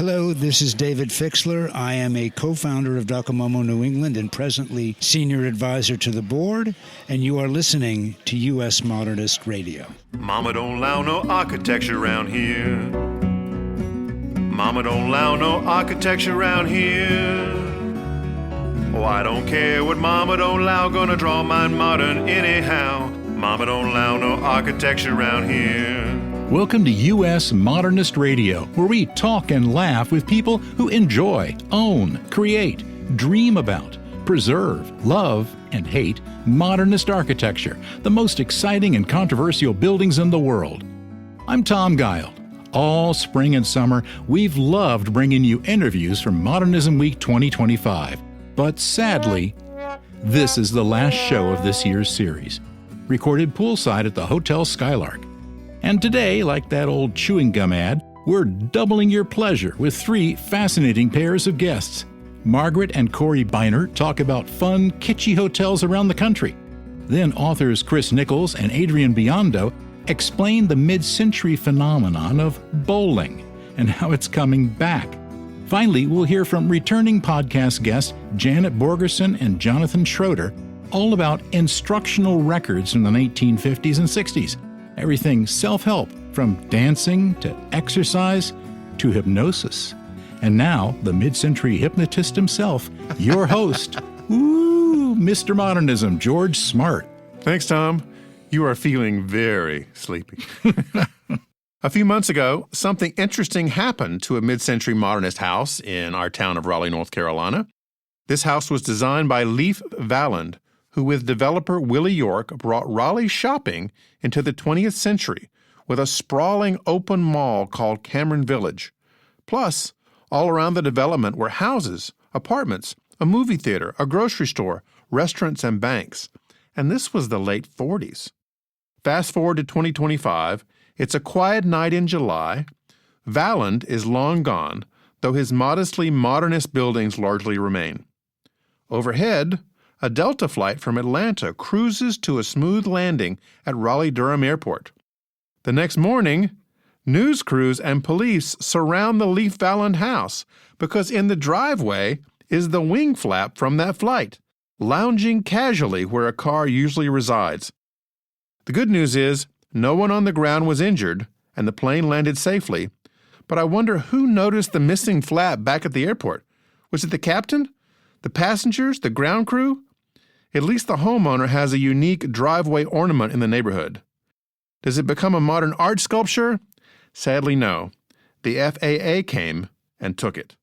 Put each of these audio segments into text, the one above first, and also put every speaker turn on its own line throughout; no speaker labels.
Hello, this is David Fixler. I am a co-founder of Docomomo New England and presently senior advisor to the board, and you are listening to U.S. Modernist Radio.
Mama don't allow no architecture around here. Mama don't allow no architecture around here. Oh, I don't care what Mama don't allow, gonna draw mine modern anyhow. Mama don't allow no architecture around here.
Welcome to U.S. Modernist Radio, where we talk and laugh with people who enjoy, own, create, dream about, preserve, love, and hate modernist architecture, the most exciting and controversial buildings in the world. I'm Tom Guile. All spring and summer, we've loved bringing you interviews from Modernism Week 2025. But sadly, this is the last show of this year's series, recorded poolside at the Hotel Skylark. And today, like that old chewing gum ad, we're doubling your pleasure with three fascinating pairs of guests. Margeret and Corey Bienert talk about fun, kitschy hotels around the country. Then authors Chris Nichols and Adriene Biondo explain the mid-century phenomenon of bowling and how it's coming back. Finally, we'll hear from returning podcast guests Janet Borgerson and Jonathan Schroeder all about instructional records from the 1950s and 60s. Everything self-help, from dancing to exercise to hypnosis. And now, the mid-century hypnotist himself, your host, Mr. Modernism, George Smart.
Thanks, Tom. You are feeling very sleepy. A few months ago, something interesting happened to a mid-century modernist house in our town of Raleigh, North Carolina. This house was designed by Leif Valland, who with developer Willie York brought Raleigh shopping into the 20th century with a sprawling open mall called Cameron Village. Plus, all around the development were houses, apartments, a movie theater, a grocery store, restaurants, and banks. And this was the late 40s. Fast forward to 2025, it's a quiet night in July. Valland is long gone, though his modestly modernist buildings largely remain. Overhead, a Delta flight from Atlanta cruises to a smooth landing at Raleigh-Durham Airport. The next morning, news crews and police surround the Leif Valland house because in the driveway is the wing flap from that flight, lounging casually where a car usually resides. The good news is no one on the ground was injured and the plane landed safely, but I wonder who noticed the missing flap back at the airport. Was it the captain? The passengers? The ground crew? At least the homeowner has a unique driveway ornament in the neighborhood. Does it become a modern art sculpture? Sadly, no. The FAA came and took it.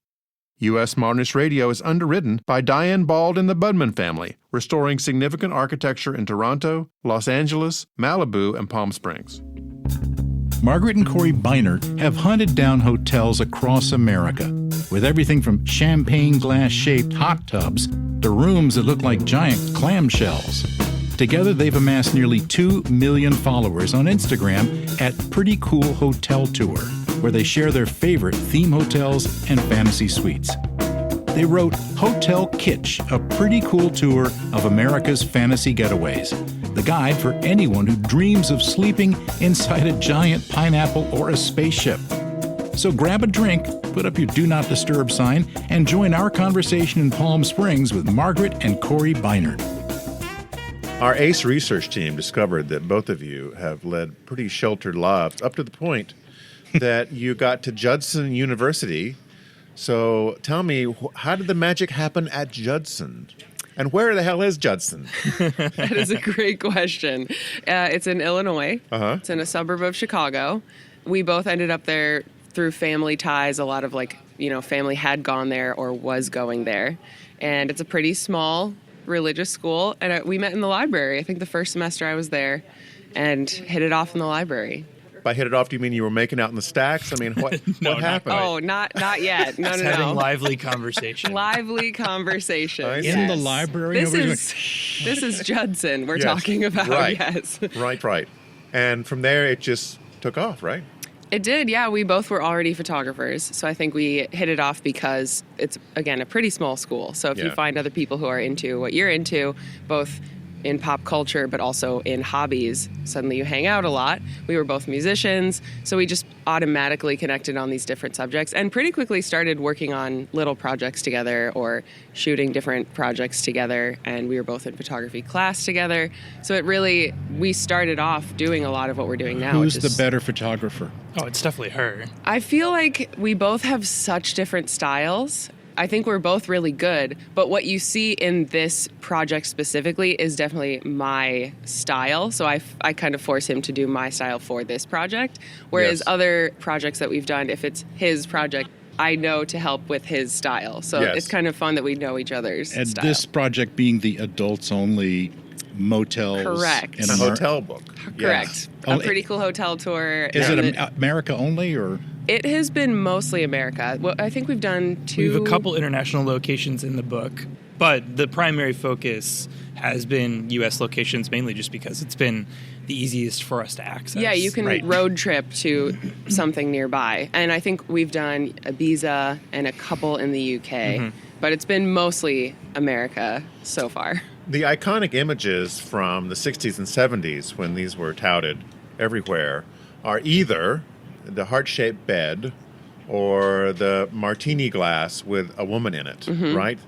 U.S. Modernist Radio is underwritten by Diane Bald and the Budman family, restoring significant architecture in Toronto, Los Angeles, Malibu, and Palm Springs.
Margeret and Corey Bienert have hunted down hotels across America, with everything from champagne glass-shaped hot tubs to rooms that look like giant clamshells. Together, they've amassed nearly 2 million followers on Instagram at Pretty Cool Hotel Tour, where they share their favorite theme hotels and fantasy suites. They wrote Hotel Kitsch, a pretty cool tour of America's fantasy getaways, the guide for anyone who dreams of sleeping inside a giant pineapple or a spaceship. So grab a drink, put up your Do Not Disturb sign, and join our conversation in Palm Springs with Margeret and Corey Bienert.
Our ACE research team discovered that both of you have led pretty sheltered lives up to the point that you got to Judson University. So tell me, how did the magic happen at Judson? And where the hell is Judson?
That is a great question. It's in Illinois. It's in a suburb of Chicago. We both ended up there through family ties. A lot of family had gone there or was going there. And it's a pretty small religious school. And we met in the library. I think the first semester I was there and hit it off in the library.
By hit it off, do you mean you were making out in the stacks? I mean, what happened?
Oh, not yet. No.
Having lively conversation.
Lively conversation.
In the library?
This is Judson we're talking about,
right.
Yes.
Right. And from there, it just took off, right?
It did, yeah. We both were already photographers, so I think we hit it off because it's, again, a pretty small school. So if you find other people who are into what you're into, both in pop culture, but also in hobbies. Suddenly you hang out a lot. We were both musicians, so we just automatically connected on these different subjects and pretty quickly started working on little projects together or shooting different projects together. And we were both in photography class together. So we started off doing a lot of what we're doing now.
Who's the better photographer?
Oh, it's definitely her.
I feel like we both have such different styles. I think we're both really good, but what you see in this project specifically is definitely my style. So I kind of force him to do my style for this project. Whereas other projects that we've done, if it's his project, I know to help with his style. So it's kind of fun that we know each other's
And
style.
this project being the adults-only motels.
Correct.
In
It's a hotel book.
Correct.
Oh,
A pretty cool hotel tour.
Is
And
it America only, or?
It has been mostly America. Well, I think we've done two.
We have a couple international locations in the book, but the primary focus has been U.S. locations, mainly just because it's been the easiest for us to access.
Yeah, you can road trip to something nearby. And I think we've done Ibiza and a couple in the UK, but it's been mostly America so far.
The iconic images from the 60s and 70s, when these were touted everywhere, are either the heart-shaped bed or the martini glass with a woman in it, right?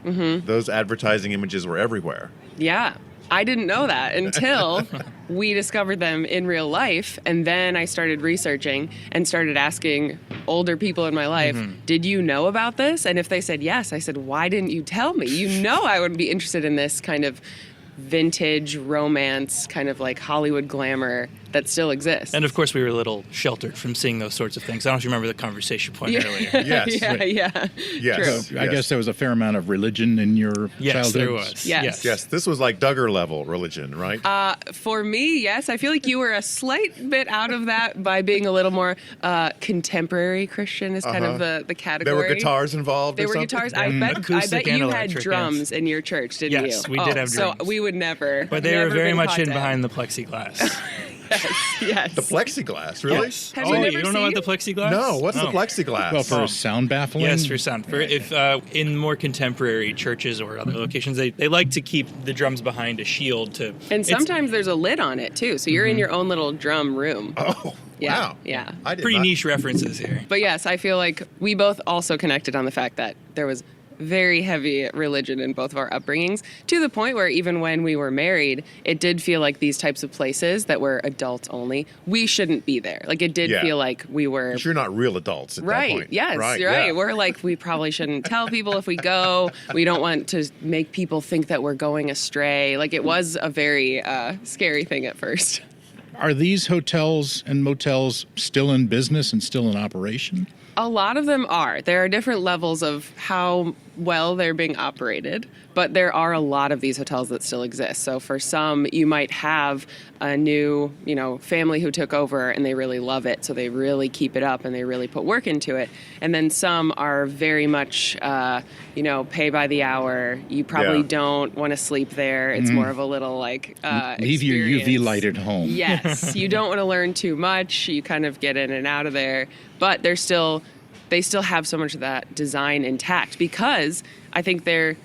Those advertising images were everywhere.
Yeah. I didn't know that until we discovered them in real life. And then I started researching and started asking older people in my life, did you know about this? And if they said yes, I said, why didn't you tell me? You know I would be interested in this kind of vintage romance, kind of like Hollywood glamour that still exists.
And of course, we were a little sheltered from seeing those sorts of things. I don't know if you remember the conversation point earlier.
Yes.
True.
So I guess there was a fair amount of religion in your
Yes,
childhood.
there was.
Yes.
This was like Duggar level religion, right?
For me, yes. I feel like you were a slight bit out of that by being a little more contemporary Christian is kind of the category.
There were guitars involved.
There
or
were
something?
guitars. I bet
Acoustic
you
and
had
electric,
drums
yes.
in your church, didn't you?
Yes, we did have drums.
So we would never.
But they were
never
very
been
much
caught
hidden
dead.
behind the plexiglass.
Yes.
The plexiglass, really?
Yes.
Have
Oh,
you
you
never
don't know about
seen?
the plexiglass?
No, what's the
Oh.
plexiglass?
Well, for sound baffling?
Yes, for sound. If in more contemporary churches or other locations, they like to keep the drums behind a shield to.
And sometimes there's a lid on it too, so you're in your own little drum room.
Oh,
Yeah,
wow.
yeah.
I did
pretty
not-
niche references here.
But yes, I feel like we both also connected on the fact that there was very heavy religion in both of our upbringings, to the point where even when we were married, it did feel like these types of places that were adults only, we shouldn't be there. Like it did feel like we were...
You're not real adults at that
Right.
point.
Yes.
Right.
Right.
Yeah.
We're like, we probably shouldn't tell people if we go. We don't want to make people think that we're going astray. Like it was a very scary thing at first.
Are these hotels and motels still in business and still in operation?
A lot of them are. There are different levels of how well they're being operated, but there are a lot of these hotels that still exist. So for some, you might have a new, family who took over and they really love it, so they really keep it up and they really put work into it. And then some are very much, pay by the hour. You probably don't want to sleep there. It's more of a little
Leave your UV
experience.
light at home.
Yes, you don't want to learn too much. You kind of get in and out of there, but they still have so much of that design intact because I think they're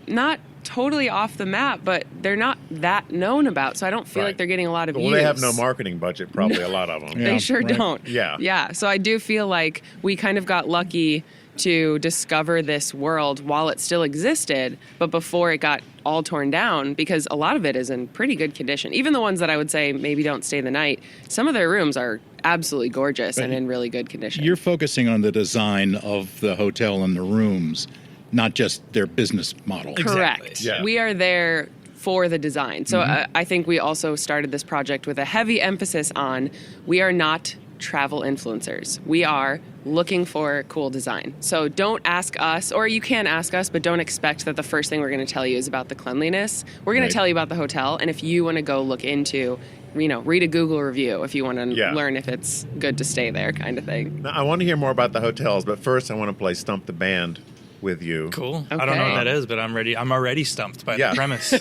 not totally off the map, but they're not that known about. So I don't feel like they're getting a lot of use.
They have no marketing budget, probably a lot of them.
They sure don't.
Yeah.
Yeah. So I do feel like we kind of got lucky to discover this world while it still existed, but before it got all torn down, because a lot of it is in pretty good condition. Even the ones that I would say maybe don't stay the night, some of their rooms are absolutely gorgeous and in really good condition.
You're focusing on the design of the hotel and the rooms, not just their business model.
Correct.
Yeah.
We are there for the design. So I think we also started this project with a heavy emphasis on we are not travel influencers. We are looking for cool design. So don't ask us, or you can ask us, but don't expect that the first thing we're going to tell you is about the cleanliness. We're going to tell you about the hotel, and if you want to go look into, read a Google review if you want to learn if it's good to stay there, kind of thing.
Now, I want to hear more about the hotels, but first I want to play Stump the Band with you.
Cool. I don't know what that is, but I'm ready. I'm already stumped by the premise.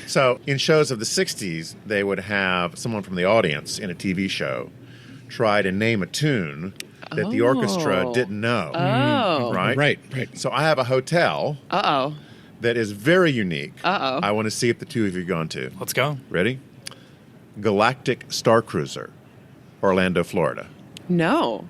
So in shows of the 60s, they would have someone from the audience in a TV show try to name a tune that the orchestra didn't know.
Oh.
Right?
Right.
So I have a hotel.
Uh-oh.
that is very unique.
Uh-oh.
I want to see if the two of you gone to.
Let's go.
Ready? Galactic Star Cruiser, Orlando, Florida.
No.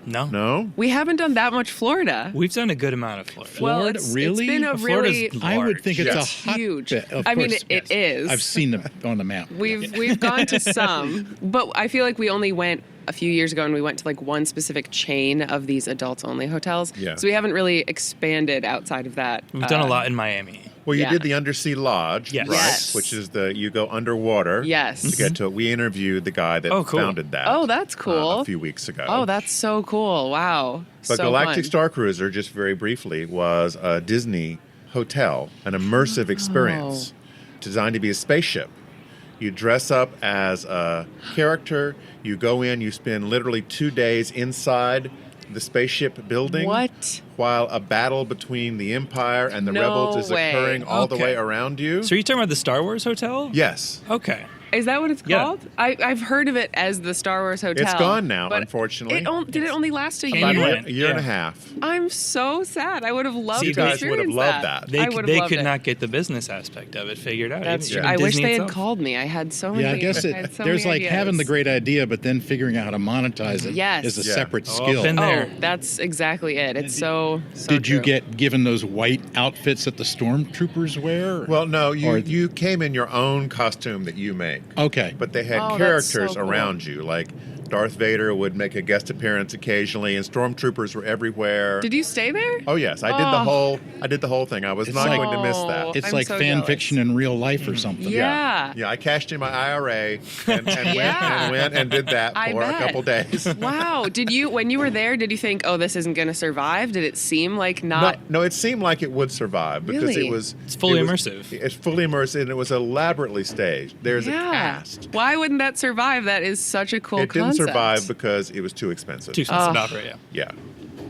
No.
No?
We haven't done that much Florida.
We've done a good amount of Florida.
Well,
Florida?
it's
Really?
been a
Florida's
really...
large.
I would think it's
Yes.
a hot
Huge.
Of
I mean,
course,
it is.
I've seen it on the map.
We've gone to some, but I feel like we only went a few years ago and we went to like one specific chain of these adults only hotels.
Yeah.
So we haven't really expanded outside of that.
We've done a lot in Miami.
Well, you
Yeah.
did the Undersea Lodge,
Yes.
right?
Yes.
Which is you go underwater
Yes.
to get to it. We interviewed the guy that
Oh, cool.
founded that.
Oh, that's cool.
A few weeks ago.
Oh, that's so cool. Wow.
But
so
Galactic
fun.
Star Cruiser, just very briefly, was a Disney hotel, an immersive experience designed to be a spaceship. You dress up as a character, you go in, you spend literally 2 days inside the spaceship building.
What?
While a battle between the Empire and the
No
Rebels is
way.
occurring all the
Okay.
way around you.
So are you talking about the Star Wars Hotel?
Yes.
Okay.
Is that what it's
Yeah.
called? I've heard of it as the Star Wars Hotel.
It's gone now,
but
unfortunately.
Did it only last a
Came
About
and
year?
went.
a year and a
Yeah.
half.
I'm so sad. I would have loved
See,
to
You guys would have
experience
loved that.
They,
I would have
they
loved
could
it.
not get the business aspect of it figured out.
That's true.
Even
I wish
Disney
they had
itself.
called me. I had so many.
Yeah, I guess
I had so
there's
many
like having the
ideas.
great idea, but then figuring out how to monetize it
Yes.
is a
Yeah.
separate
Oh,
skill.
been there.
Oh, that's exactly it. It's so
Did you
true.
get given those white outfits that the stormtroopers wear?
Well, no,
Or-
you came in your own costume that you make.
okay.
But they had
Oh, that's
characters
so cool.
around you, like Darth Vader would make a guest appearance occasionally, and stormtroopers were everywhere.
Did you stay there?
Oh yes, I did the whole thing. I was
It's
not
like-
going to miss that.
Oh.
It's
I'm
like
so
fan
jealous.
fiction in real life or something.
Yeah.
Yeah, I cashed in my IRA and
Yeah.
went and did that
I
for a
bet.
couple days.
Wow. When you were there, did you think, oh, this isn't going to survive? Did it seem like not?
No, it seemed like it would survive because
Really?
It's fully immersive.
It's fully immersive, and it was elaborately staged. There's a cast.
Why wouldn't that survive? That is such a cool
It didn't
concept.
survive because it was too expensive.
Too expensive to operate, yeah.
Yeah,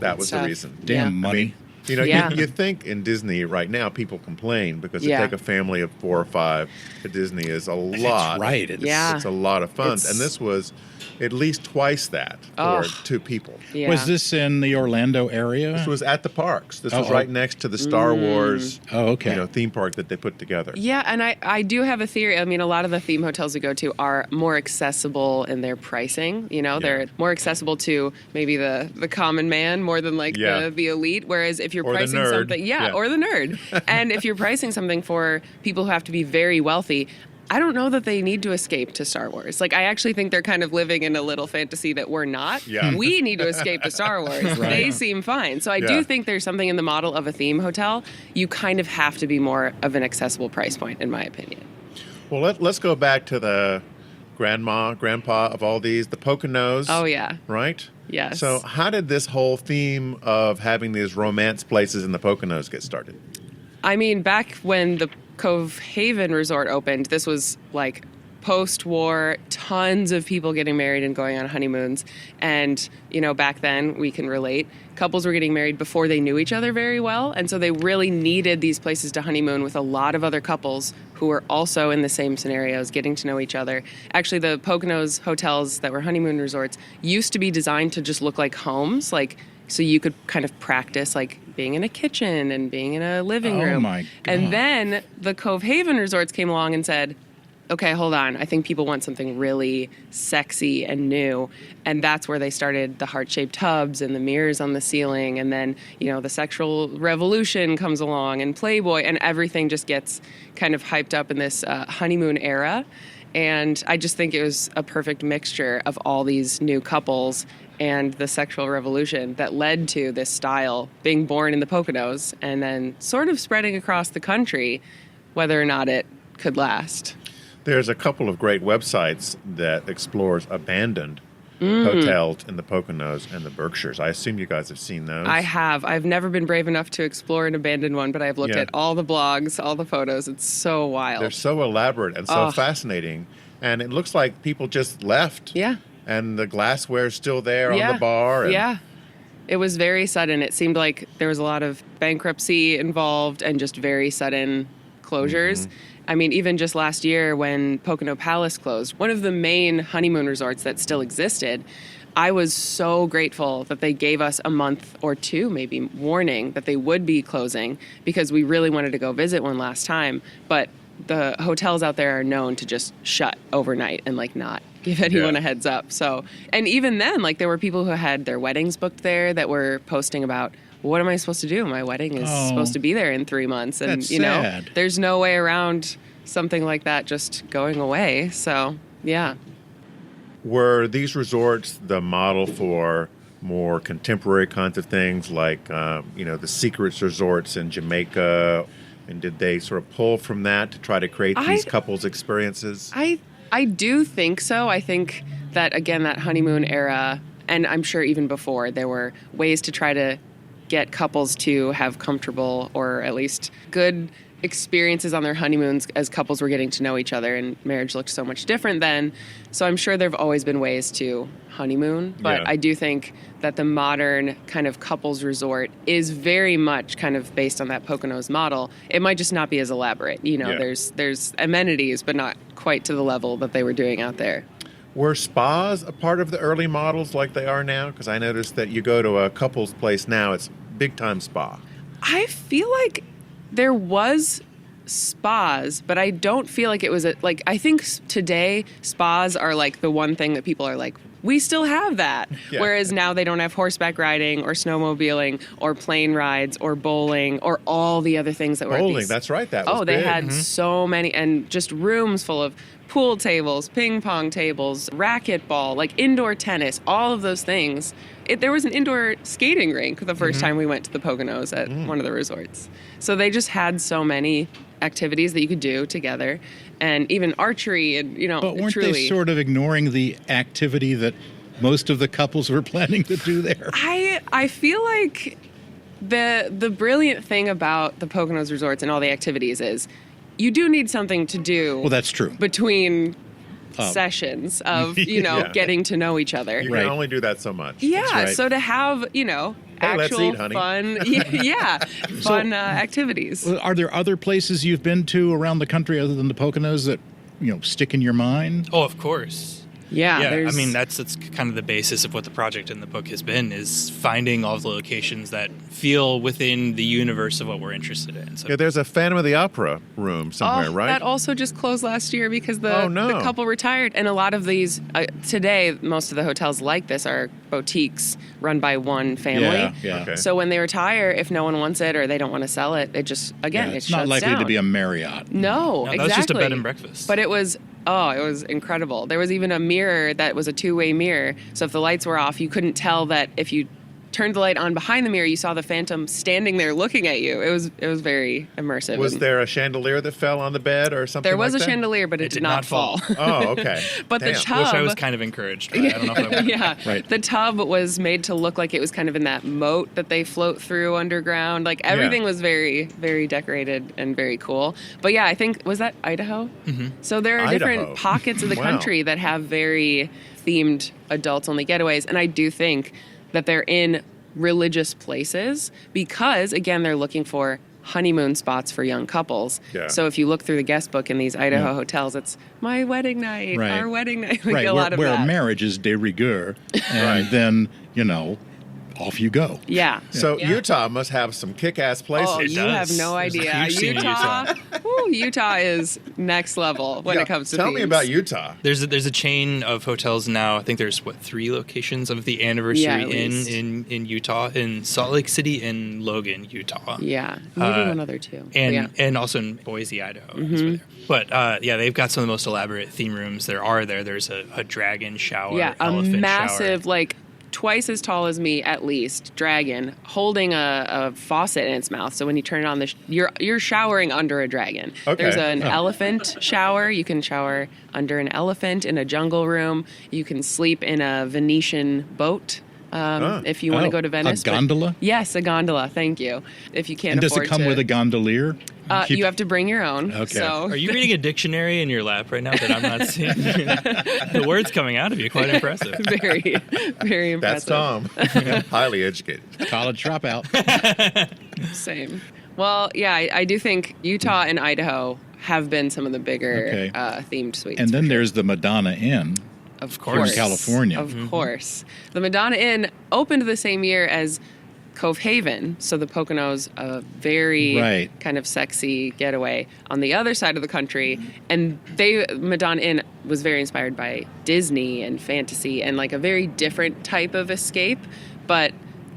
that was the
Tough.
reason.
Damn
Yeah.
money.
I mean, you know,
Yeah.
you think in Disney right now people complain because
Yeah.
to take a family of 4 or 5 to Disney is a lot.
That's right. It's,
Yeah.
It's a lot of fun.
It's-
And this was at least twice that for
Oh.
2 people.
Yeah.
Was this in the Orlando area?
This was at the parks. This was
Oh,
right next to the Star Wars
Oh, okay.
theme park that they put together.
Yeah, and I do have a theory. I mean, a lot of the theme hotels we go to are more accessible in their pricing. You know, they're more accessible to maybe the common man more than like
Yeah.
the elite. Whereas if you're
Or the
pricing
nerd.
something,
Yeah.
or the nerd, and if you're pricing something for people who have to be very wealthy, I don't know that they need to escape to Star Wars. Like, I actually think they're kind of living in a little fantasy that we're not.
Yeah.
We need to escape to Star Wars. They seem fine. So I
Yeah.
do think there's something in the model of a theme hotel. You kind of have to be more of an accessible price point, in my opinion.
Well, let's go back to the grandpa of all these, the Poconos.
Oh, yeah.
Right?
Yes.
So how did this whole theme of having these romance places in the Poconos get started?
I mean, back when the Cove Haven Resort opened, this was like post-war, tons of people getting married and going on honeymoons. And, you know, back then, we can relate, couples were getting married before they knew each other very well. And so they really needed these places to honeymoon with a lot of other couples who were also in the same scenarios, getting to know each other. Actually, the Poconos hotels that were honeymoon resorts used to be designed to just look like homes, like so you could kind of practice like being in a kitchen and being in a living
Oh
room.
my God.
And then the Cove Haven resorts came along and said, okay, hold on. I think people want something really sexy and new. And that's where they started the heart-shaped tubs and the mirrors on the ceiling. And then, you know, the sexual revolution comes along and Playboy and everything just gets kind of hyped up in this honeymoon era. And I just think it was a perfect mixture of all these new couples and the sexual revolution that led to this style being born in the Poconos and then sort of spreading across the country, whether or not it could last.
There's a couple of great websites that explores abandoned hotels in the Poconos and the Berkshires. I assume you guys have seen those.
I have. I've never been brave enough to explore an abandoned one, but I've looked
Yeah.
at all the blogs, all the photos. It's so wild.
They're so elaborate and so fascinating. And it looks like people just left.
Yeah.
And the glassware's still there
yeah.
on the bar. And
Yeah. It was very sudden. It seemed like there was a lot of bankruptcy involved and just very sudden closures. I mean, even just last year when Pocono Palace closed, one of the main honeymoon resorts that still existed, I was so grateful that they gave us a month or two, maybe, warning that they would be closing because we really wanted to go visit one last time. But the hotels out there are known to just shut overnight and like not give anyone a heads up. So, and even then, like there were people who had their weddings booked there that were posting about, what am I supposed to do? My wedding is supposed to be there in 3 months. And,
That's sad.
There's no way around something like that just going away. So, yeah.
Were these resorts the model for more contemporary kinds of things like, the Secrets resorts in Jamaica? And did they sort of pull from that to try to create these couples experiences?
I do think so. I think that, again, that honeymoon era, and I'm sure even before, there were ways to try to get couples to have comfortable or at least good experiences on their honeymoons as couples were getting to know each other, and marriage looked so much different then. So I'm sure there have always been ways to honeymoon, but I do think that the modern kind of couples resort is very much kind of based on that Poconos model. It might just not be as elaborate. There's amenities, but not quite to the level that they were doing out there.
Were spas a part of the early models like they are now? Because I noticed that you go to a couple's place now, it's big time spa.
I feel like there was spas, but I don't feel like it was I think today spas are like the one thing that people are like, we still have that. Yeah. Whereas now they don't have horseback riding or snowmobiling or plane rides or bowling or all the other things that were
bowling. That's right. That was
they
big.
had so many, and just rooms full of pool tables, ping pong tables, racquetball, like indoor tennis, all of those things. There was an indoor skating rink the first time we went to the Poconos at one of the resorts. So they just had so many activities that you could do together, and even archery, and
But weren't they sort of ignoring the activity that most of the couples were planning to do there?
I feel like the brilliant thing about the Poconos resorts and all the activities is you do need something to do.
Well, that's true.
Between sessions of, getting to know each other.
You can only do that so much.
Yeah,
right.
So to have, actual
eat, honey.
fun, fun activities.
Are there other places you've been to around the country other than the Poconos that, stick in your mind?
Oh, of course.
Yeah,
I mean, that's kind of the basis of what the project in the book has been, is finding all the locations that feel within the universe of what we're interested in. So
there's a Phantom of the Opera room somewhere, right?
That also just closed last year because the couple retired. And a lot of these, today, most of the hotels like this are boutiques run by one family.
Yeah.
Okay.
So when they retire, if no one wants it or they don't want to sell it, it just, again, it
it's
shuts
not likely
down.
to be a Marriott.
No, exactly.
That was just a bed and breakfast.
But it was incredible. There was even a mirror that was a two-way mirror. So if the lights were off, you couldn't tell that if you turned the light on behind the mirror, you saw the Phantom standing there looking at you. It was very immersive.
Was there a chandelier that fell on the bed or something?
There was
like
a chandelier, but it did not fall.
Oh, okay.
But
Damn.
the tub,
which I was kind of encouraged by. I don't know if that worked.
Right.
The tub was made to look like it was kind of in that moat that they float through underground. Like everything was very, very decorated and very cool. But yeah, I think, was that Idaho? Mm-hmm. So there are different pockets of the country that have very themed adults-only getaways, and I do think that they're in religious places because, again, they're looking for honeymoon spots for young couples. Yeah. So if you look through the guest book in these Idaho hotels, it's my wedding night, our wedding night.
Right,
a lot of
where
that.
marriage is de rigueur, and then, off you go.
Yeah.
So Utah must have some kick-ass places.
Oh, you have no idea. Utah is next level when it comes to
Tell me
themes.
about Utah.
There's a chain of hotels now. I think there's 3 locations of the Anniversary Inn in Utah, in Salt Lake City and Logan, Utah.
Yeah, maybe one other too.
And also in Boise, Idaho.
Mm-hmm.
But they've got some of the most elaborate theme rooms there are there. There's a dragon shower, elephant
a massive
shower.
Twice as tall as me, at least, dragon holding a faucet in its mouth. So when you turn it on, you're showering under a dragon.
Okay.
There's an elephant shower. You can shower under an elephant in a jungle room. You can sleep in a Venetian boat. If you want to go to Venice.
A gondola?
Yes, a gondola. Thank you. If you can't
and does
afford
it come with a gondolier?
You have to bring your own.
Okay.
So.
Are you reading a dictionary in your lap right now that I'm not seeing? The words coming out of you, quite impressive.
Very, very impressive.
That's Tom. Highly educated.
College dropout.
Same. Well, yeah, I do think Utah and Idaho have been some of the bigger themed suites.
And then there's the Madonna Inn.
Of
course.
In California.
Of course. The Madonna Inn opened the same year as Cove Haven, so the Poconos, a very kind of sexy getaway on the other side of the country. And Madonna Inn was very inspired by Disney and fantasy and like a very different type of escape. But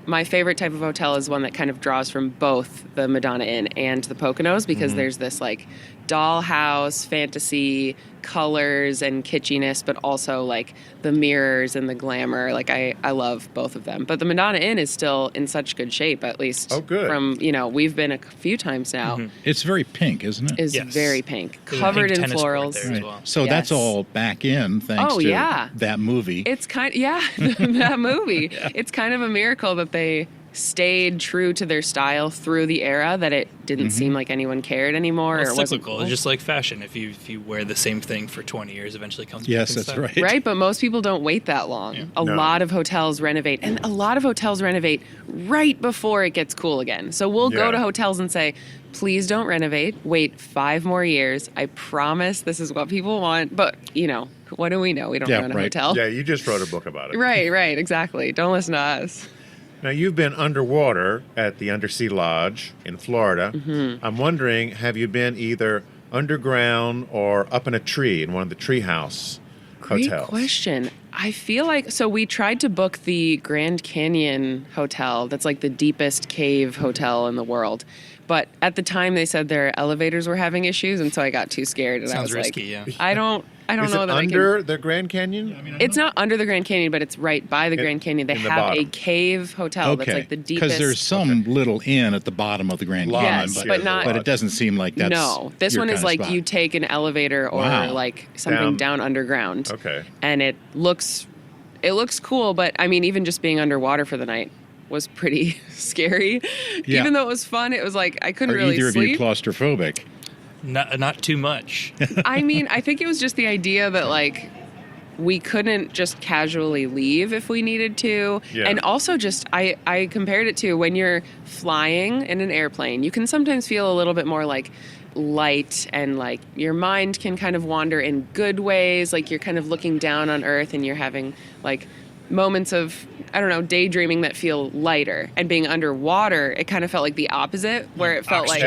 my favorite type of hotel is one that kind of draws from both the Madonna Inn and the Poconos because there's this like dollhouse, fantasy, colors and kitschiness, but also like the mirrors and the glamour. Like I love both of them. But the Madonna Inn is still in such good shape, at least from, we've been a few times now.
It's very pink, isn't it?
It's very pink, covered in florals.
As well.
So that's all back in thanks to that movie.
It's that movie. It's kind of a miracle that they stayed true to their style through the era, that it didn't seem like anyone cared anymore.
Well, it's
or wasn't
cyclical.
cool.
Just like fashion. If you wear the same thing for 20 years, eventually comes back.
Yes, that's right.
Right, but most people don't wait that long. Yeah. A lot of hotels renovate, and a lot of hotels renovate right before it gets cool again. So we'll go to hotels and say, please don't renovate. Wait 5 more years. I promise this is what people want. But, what do we know? We don't run a hotel.
Yeah, you just wrote a book about it.
Right, exactly. Don't listen to us.
Now, you've been underwater at the Undersea Lodge in Florida. I'm wondering, have you been either underground or up in a tree in one of the treehouse hotels?
Great question. I feel like, so we tried to book the Grand Canyon Hotel. That's like the deepest cave hotel in the world. But at the time, they said their elevators were having issues, and so I got too scared. And
Sounds
I was
risky,
like, I don't know that
under the Grand Canyon?
It's not under the Grand Canyon, but it's right by the Grand Canyon. They have a cave hotel that's like the deepest.
Because there's some little inn at the bottom of the Grand Canyon, but it doesn't seem like that's
No, this one is like spot. You take an elevator or like something down underground.
Okay.
And it looks cool, but I mean, even just being underwater for the night was pretty scary.
Yeah.
Even though it was fun, it was like I couldn't really
either
sleep.
of you claustrophobic?
Not too much.
I mean, I think it was just the idea that like we couldn't just casually leave if we needed to. Yeah. And also just I compared it to when you're flying in an airplane, you can sometimes feel a little bit more like light and like your mind can kind of wander in good ways. Like you're kind of looking down on Earth and you're having like moments of, I don't know, daydreaming that feel lighter. And being underwater, it kind of felt like the opposite, where it felt like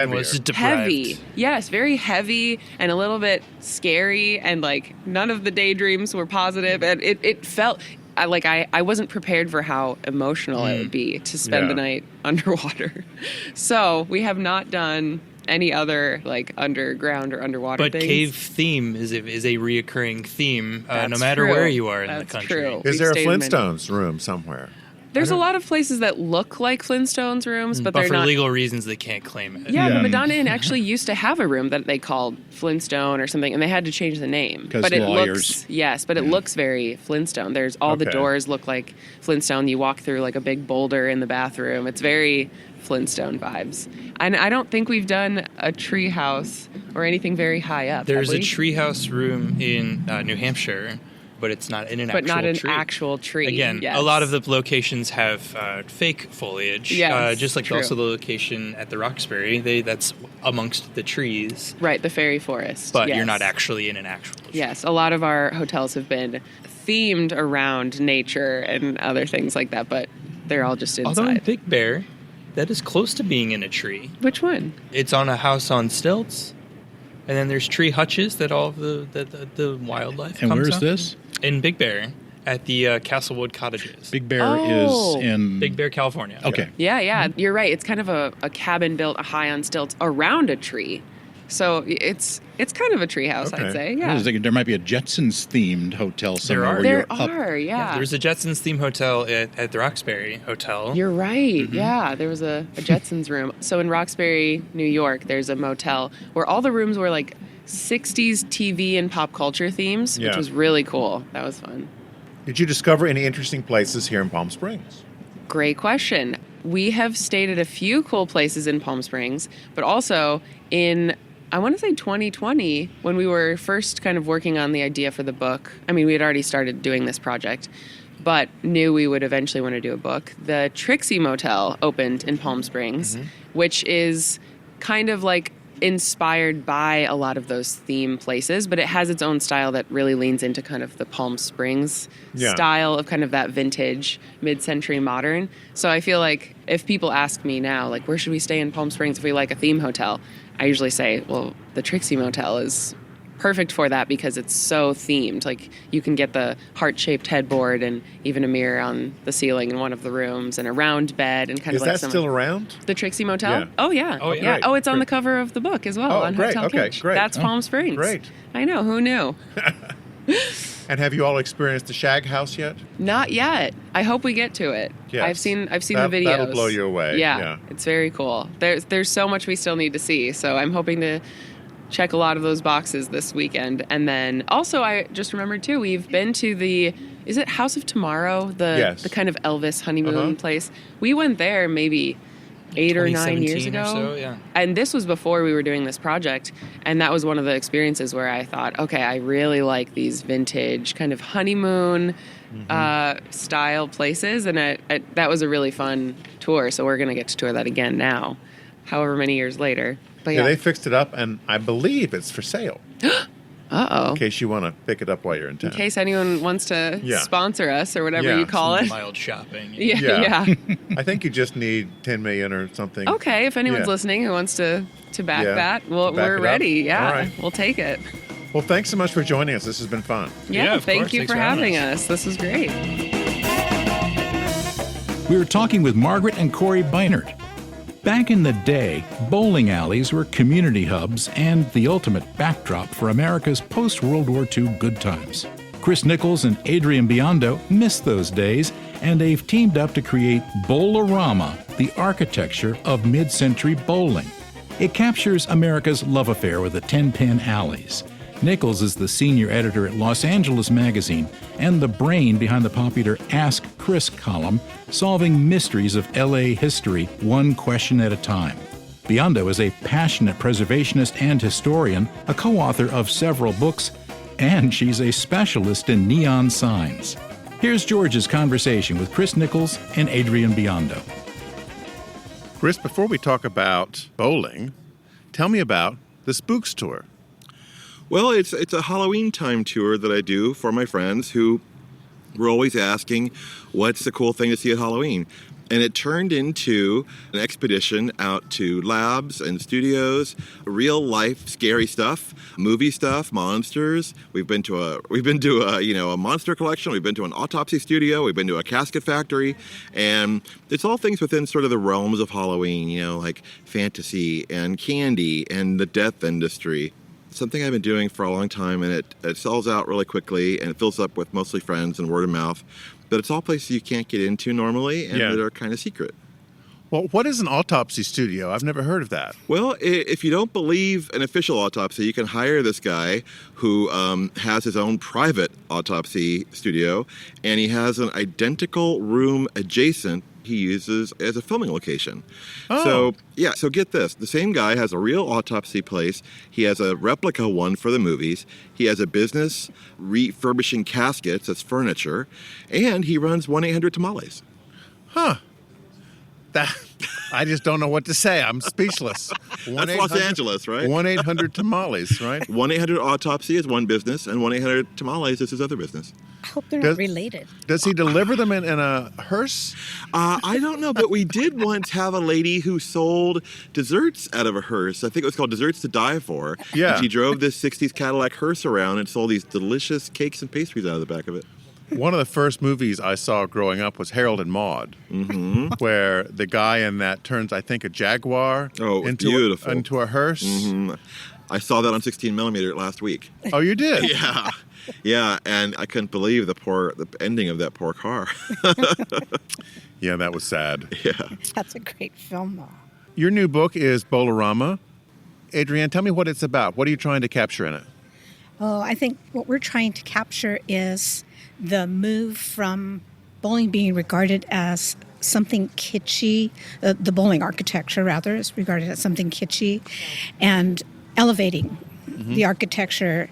heavy. Yes, very heavy and a little bit scary, and like none of the daydreams were positive. And it felt like I wasn't prepared for how emotional it would be to spend the night underwater. So we have not done any other like underground or underwater
but
things.
Cave theme is a reoccurring theme no matter where you are in the country.
True.
Is there a Flintstones room somewhere?
There's a lot of places that look like Flintstones rooms, but they're
for
not.
legal reasons they can't claim it.
Yeah, the Madonna Inn actually used to have a room that they called Flintstone or something, and they had to change the name.
Because lawyers.
It looks very Flintstone. There's all the doors look like Flintstone. You walk through like a big boulder in the bathroom. It's very Flintstone vibes. And I don't think we've done a tree house or anything very high up.
There's a treehouse room in New Hampshire, but it's not in an actual tree. But not an
actual tree.
Again, a lot of the locations have fake foliage.
Yes,
just like also the location at the Roxbury, that's amongst the trees.
Right, the fairy forest.
But you're not actually in an actual tree.
Yes, a lot of our hotels have been themed around nature and other things like that, but they're all just inside.
Although in Big Bear, that is close to being in a tree.
Which one?
It's on a house on stilts. And then there's tree hutches that all of the wildlife
and
comes
where's
on.
this?
In Big Bear, at the Castlewood Cottages.
Big Bear is in...
Big Bear, California.
Okay.
Yeah. You're right. It's kind of a cabin built high on stilts around a tree. So it's kind of a tree house, I'd say. Yeah.
There might be a Jetsons-themed hotel somewhere.
There are.
There's a Jetsons-themed hotel at the Roxbury Hotel.
You're right. Mm-hmm. Yeah, there was a Jetsons room. So in Roxbury, New York, there's a motel where all the rooms were like 60s TV and pop culture themes, which was really cool. That was fun.
Did you discover any interesting places here in Palm Springs?
Great question. We have stayed at a few cool places in Palm Springs, but also in... I want to say 2020, when we were first kind of working on the idea for the book. I mean, we had already started doing this project, but knew we would eventually want to do a book. The Trixie Motel opened in Palm Springs, which is kind of like inspired by a lot of those theme places, but it has its own style that really leans into kind of the Palm Springs style of kind of that vintage mid-century modern. So I feel like if people ask me now, like, where should we stay in Palm Springs if we like a theme hotel? I usually say, well, the Trixie Motel is perfect for that because it's so themed. Like, you can get the heart-shaped headboard and even a mirror on the ceiling in one of the rooms and a round bed and kind
Is
of like
that still around?
The Trixie Motel?
Yeah.
Oh, yeah.
Oh, yeah.
Yeah.
Great,
Oh, it's on
great.
the cover of the book as well
Oh,
on
great.
Hotel
Okay,
Kitsch.
great.
That's Palm Springs.
Great.
I know. Who knew?
And have you all experienced the Shag House yet?
Not yet. I hope we get to it.
Yes.
I've seen the videos.
That'll blow you away.
Yeah. It's very cool. There's so much we still need to see. So I'm hoping to check a lot of those boxes this weekend. And then also I just remembered too, we've been to is it House of Tomorrow? The kind of Elvis honeymoon place. We went there maybe 8 or 9 years ago.
Or so, yeah.
And this was before we were doing this project. And that was one of the experiences where I thought, okay, I really like these vintage kind of honeymoon style places. And that was a really fun tour. So we're going to get to tour that again now, however many years later. But
Yeah, they fixed it up, and I believe it's for sale.
Uh-oh.
In case you want to pick it up while you're in town.
In case anyone wants to
Yeah.
sponsor us or whatever
Yeah.
you call it.
Mild shopping.
Yeah.
I think you just need 10 million or something.
Okay, if anyone's
Yeah.
listening who wants to back
Yeah.
that,
Back
we're
it up.
ready. Yeah,
All right.
we'll take it.
Well, thanks so much for joining us. This has been fun.
Yeah, of
thank
course.
you
Thanks
for
for having
having us. This was great.
We were talking with Margaret and Corey Bienert. Back in the day, bowling alleys were community hubs and the ultimate backdrop for America's post-World War II good times. Chris Nichols and Adriene Biondo miss those days, and they've teamed up to create Bowlorama, the architecture of mid-century bowling. It captures America's love affair with the 10-pin alleys. Nichols is the senior editor at Los Angeles Magazine and the brain behind the popular Ask Chris column, solving mysteries of LA history one question at a time. Biondo is a passionate preservationist and historian, a co-author of several books, and she's a specialist in neon signs. Here's George's conversation with Chris Nichols and Adriene Biondo.
Chris, before we talk about bowling, tell me about the Spooks Tour.
Well, it's a Halloween time tour that I do for my friends who were always asking, what's the cool thing to see at Halloween? And it turned into an expedition out to labs and studios, real life scary stuff, movie stuff, monsters. We've been to a monster collection. We've been to an autopsy studio. We've been to a casket factory, and it's all things within sort of the realms of Halloween. Like fantasy and candy and the death industry. Something I've been doing for a long time, and it sells out really quickly, and it fills up with mostly friends and word of mouth. But it's all places you can't get into normally, and that are kind of secret.
Well, what is an autopsy studio? I've never heard of that.
Well, if you don't believe an official autopsy, you can hire this guy who has his own private autopsy studio, and he has an identical room adjacent he uses as a filming location.
Oh.
So get this. The same guy has a real autopsy place. He has a replica one for the movies. He has a business refurbishing caskets as furniture, and he runs 1-800-TAMALES.
Huh. I just don't know what to say. I'm speechless.
That's Los Angeles, right?
1-800-TAMALES, right?
1-800-AUTOPSY is one business, and 1-800-TAMALES is his other business.
I hope they're not related.
Does he deliver them in a hearse?
I don't know, but we did once have a lady who sold desserts out of a hearse. I think it was called Desserts to Die For.
Yeah.
And she drove this 60s Cadillac hearse around and sold these delicious cakes and pastries out of the back of it.
One of the first movies I saw growing up was Harold and Maude, where the guy in that turns, I think, a Jaguar into a hearse.
Mm-hmm. I saw that on 16 millimeter last week.
Oh, you did?
Yeah, and I couldn't believe the ending of that poor car.
Yeah, that was sad.
Yeah.
That's a great film, though.
Your new book is Bowlorama. Adriene, tell me what it's about. What are you trying to capture in it?
Oh, I think what we're trying to capture is the move from bowling being regarded as something kitschy, the bowling architecture, rather, is regarded as something kitschy, and elevating the architecture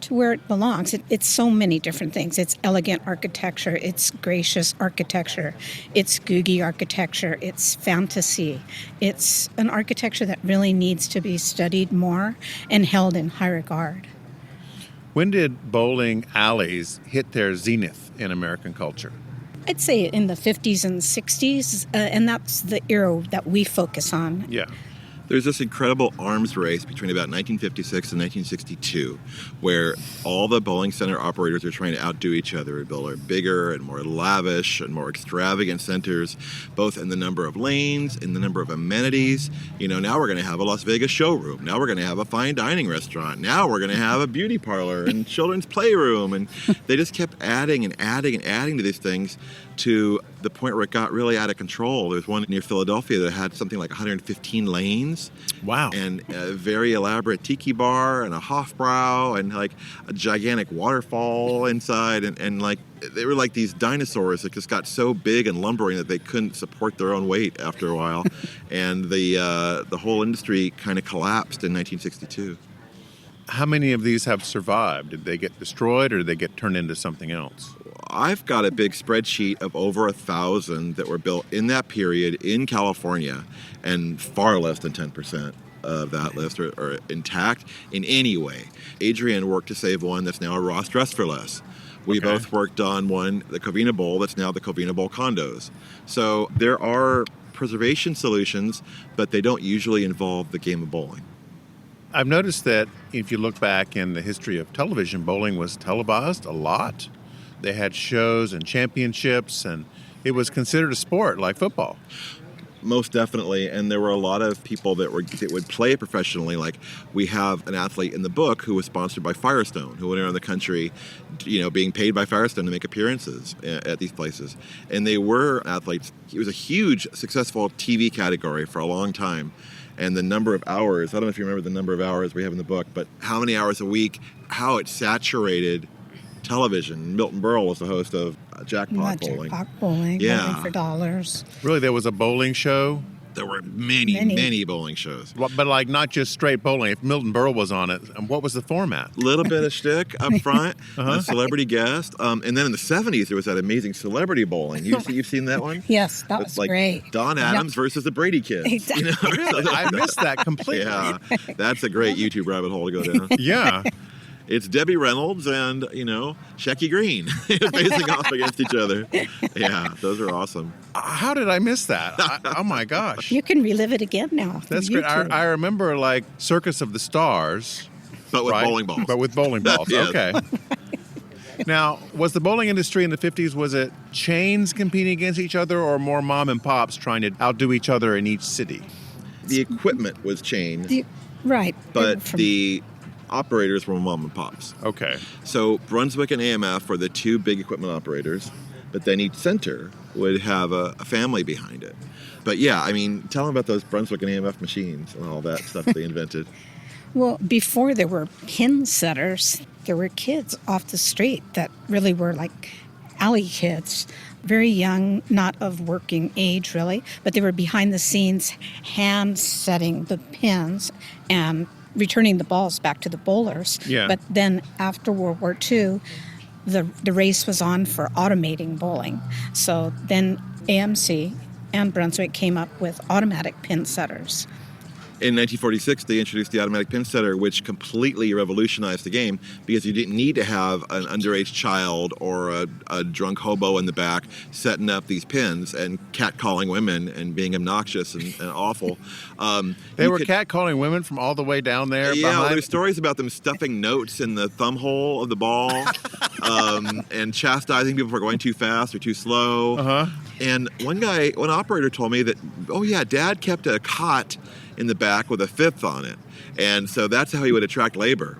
to where it belongs. It's so many different things. It's elegant architecture, it's gracious architecture, it's googie architecture, it's fantasy. It's an architecture that really needs to be studied more and held in high regard.
When did bowling alleys hit their zenith in American culture?
I'd say in the 50s and 60s, and that's the era that we focus on.
Yeah.
There's this incredible arms race between about 1956 and 1962 where all the bowling center operators are trying to outdo each other and build bigger and more lavish and more extravagant centers, both in the number of lanes, in the number of amenities. You know, now we're going to have a Las Vegas showroom. Now we're going to have a fine dining restaurant. Now we're going to have a beauty parlor and children's playroom. And they just kept adding and adding and adding to these things to the point where it got really out of control. There's one near Philadelphia that had something like 115 lanes.
Wow.
And a very elaborate tiki bar and a Hofbrau and like a gigantic waterfall inside. And like they were like these dinosaurs that just got so big and lumbering that they couldn't support their own weight after a while. And the whole industry kind of collapsed in 1962.
How many of these have survived? Did they get destroyed or did they get turned into something else?
I've got a big spreadsheet of over 1,000 that were built in that period in California, and far less than 10% of that list are intact in any way. Adriene worked to save one that's now a Ross Dress for Less. We both worked on one, the Covina Bowl, that's now the Covina Bowl condos. So there are preservation solutions, but they don't usually involve the game of bowling.
I've noticed that if you look back in the history of television, bowling was televised a lot. They had shows and championships, and it was considered a sport like football.
Most definitely, and there were a lot of people that would play it professionally. Like we have an athlete in the book who was sponsored by Firestone, who went around the country, you know, being paid by Firestone to make appearances at these places. And they were athletes. It was a huge, successful TV category for a long time. And the number of hours, I don't know if you remember the number of hours we have in the book, but how many hours a week, how it saturated television. Milton Berle was the host of Jackpot Bowling.
Jackpot Bowling, bowling for dollars.
Really, there was a bowling show?
There were many bowling shows.
But like not just straight bowling. If Milton Berle was on it, what was the format?
Little bit of shtick up front, a celebrity guest. And then in the 70s, there was that amazing celebrity bowling. You've seen that one?
Yes, that was
like
great.
Don Adams versus the Brady Kids.
Exactly.
You know?
Really? I missed that completely.
Yeah, that's a great YouTube rabbit hole to go down.
Yeah.
It's Debbie Reynolds and, Shecky Green facing off against each other. Yeah, those are awesome.
How did I miss that? Oh, my gosh.
You can relive it again now.
That's great. I remember, like, Circus of the Stars.
But with bowling balls.
But with bowling balls.
Yes.
Okay. Now, was the bowling industry in the 50s, was it chains competing against each other or more mom and pops trying to outdo each other in each city?
The equipment was chains.
Right.
But the operators were mom and pops.
Okay.
So Brunswick and AMF were the two big equipment operators, but then each center would have a family behind it. But yeah, I mean, tell them about those Brunswick and AMF machines and all that stuff they invented.
Well, before there were pin setters, there were kids off the street that really were like alley kids, very young, not of working age really, but they were behind the scenes hand setting the pins and returning the balls back to the bowlers.
Yeah.
But then after World War II, the race was on for automating bowling. So then AMC and Brunswick came up with automatic pin setters.
In 1946, they introduced the automatic pin setter, which completely revolutionized the game because you didn't need to have an underage child or a drunk hobo in the back setting up these pins and catcalling women and being obnoxious and awful.
They were catcalling women from all the way down there?
Yeah,
behind?
there's stories about them stuffing notes in the thumb hole of the ball and chastising people for going too fast or too slow. And one operator told me that, oh yeah, Dad kept a cot in the back with a fifth on it. And so that's how he would attract labor.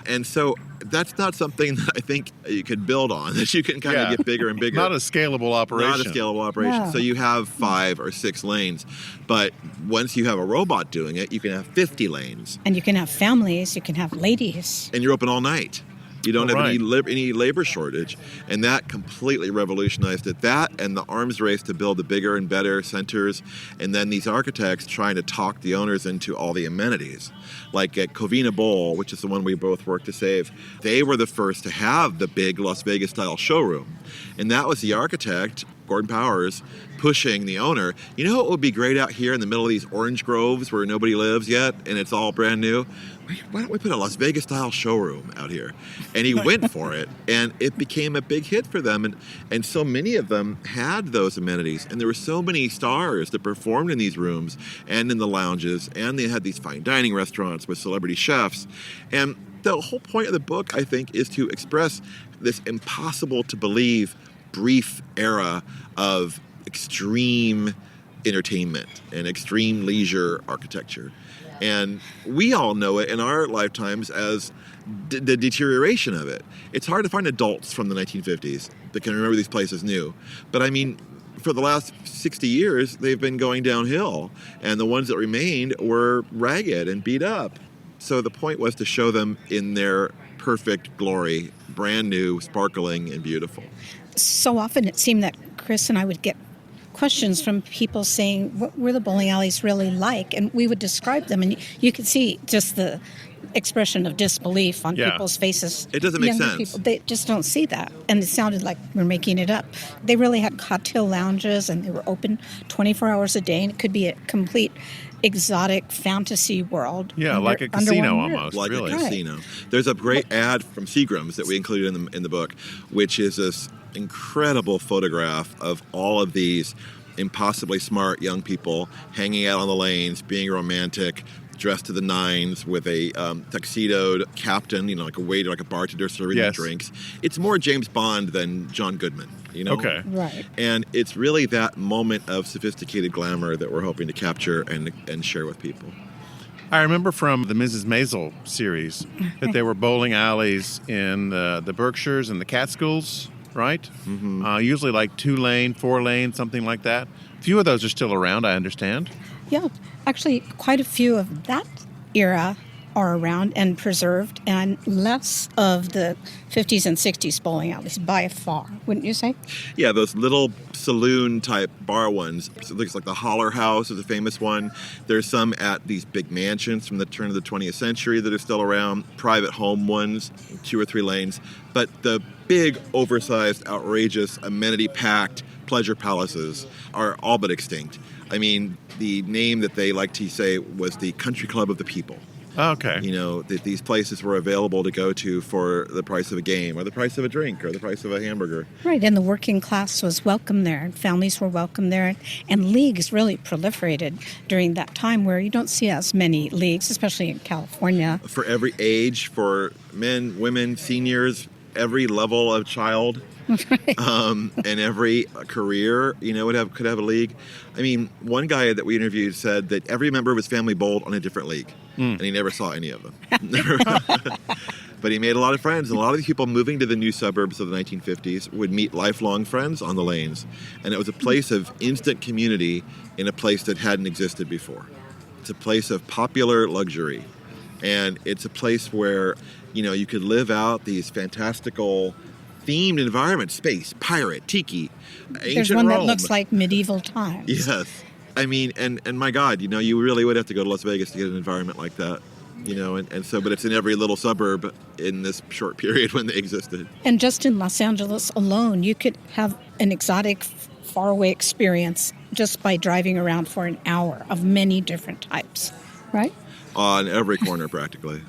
And so that's not something that I think you could build on, that you can kind of get bigger and bigger.
Not a scalable operation.
Not a scalable operation.
No.
So you have 5 or 6 lanes. But once you have a robot doing it, you can have 50 lanes.
And you can have families, you can have ladies.
And you're open all night. You don't have any labor shortage. And that completely revolutionized it. That and the arms race to build the bigger and better centers, and then these architects trying to talk the owners into all the amenities. Like at Covina Bowl, which is the one we both worked to save, they were the first to have the big Las Vegas-style showroom. And that was the architect, Gordon Powers, pushing the owner. You know what would be great out here in the middle of these orange groves where nobody lives yet and it's all brand new? Why don't we put a Las Vegas-style showroom out here? And he went for it, and it became a big hit for them. And so many of them had those amenities. And there were so many stars that performed in these rooms and in the lounges, and they had these fine dining restaurants with celebrity chefs. And the whole point of the book, I think, is to express this impossible-to-believe brief era of extreme entertainment and extreme leisure architecture. And we all know it in our lifetimes as the deterioration of it. It's hard to find adults from the 1950s that can remember these places new. But I mean, for the last 60 years, they've been going downhill. And the ones that remained were ragged and beat up. So the point was to show them in their perfect glory, brand new, sparkling, and beautiful.
So often it seemed that Chris and I would get questions from people saying, what were the bowling alleys really like? And we would describe them, and you could see just the expression of disbelief on people's faces.
It doesn't make
Younger
sense.
People, they just don't see that. And it sounded like we're making it up. They really had cocktail lounges, and they were open 24 hours a day, and it could be a complete exotic fantasy world.
Yeah, like a casino almost.
Like
really.
a casino. There's a great ad from Seagram's that we included in the book, which is this incredible photograph of all of these impossibly smart young people hanging out on the lanes, being romantic, dressed to the nines with a tuxedoed captain, like a waiter, like a bartender serving them drinks. It's more James Bond than John Goodman,
Okay.
Right.
And it's really that moment of sophisticated glamour that we're hoping to capture and share with people.
I remember from the Mrs. Maisel series that there were bowling alleys in the Berkshires and the Catskills, right? Mm-hmm. Usually like 2-lane, 4-lane, something like that. A few of those are still around, I understand.
Yeah, actually quite a few of that era are around and preserved, and less of the 50s and 60s bowling alleys by far, wouldn't you say?
Yeah, those little saloon-type bar ones. So it looks like the Holler House is a famous one. There's some at these big mansions from the turn of the 20th century that are still around, private home ones, 2 or 3 lanes. But the big, oversized, outrageous, amenity-packed pleasure palaces are all but extinct. I mean, the name that they like to say was the Country Club of the People.
Okay.
That these places were available to go to for the price of a game or the price of a drink or the price of a hamburger.
Right, and the working class was welcome there, and families were welcome there, and leagues really proliferated during that time where you don't see as many leagues, especially in California.
For every age, for men, women, seniors, every level of child. And every career, could have a league. I mean, one guy that we interviewed said that every member of his family bowled on a different league, and he never saw any of them. But he made a lot of friends, and a lot of these people moving to the new suburbs of the 1950s would meet lifelong friends on the lanes. And it was a place of instant community in a place that hadn't existed before. It's a place of popular luxury. And it's a place where, you could live out these fantastical themed environments: space, pirate, tiki, ancient
There's one
Rome.
that looks like medieval times.
Yes. I mean, and my God, you really would have to go to Las Vegas to get an environment like that. But it's in every little suburb in this short period when they existed.
And just in Los Angeles alone, you could have an exotic, faraway experience just by driving around for an hour of many different types, right?
On every corner, practically.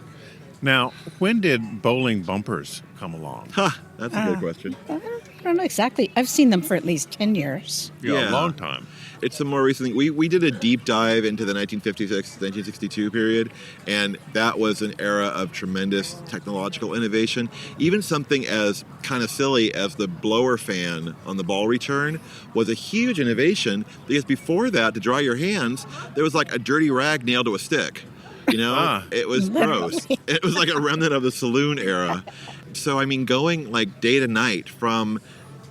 Now, when did bowling bumpers come along?
That's a good question.
I don't know exactly. I've seen them for at least 10 years.
Yeah, a long time.
It's a more recent thing. We did a deep dive into the 1956-1962 period, and that was an era of tremendous technological innovation. Even something as kind of silly as the blower fan on the ball return was a huge innovation, because before that, to dry your hands, there was like a dirty rag nailed to a stick. It was gross. It was like a remnant of the saloon era. So, I mean, going like day to night from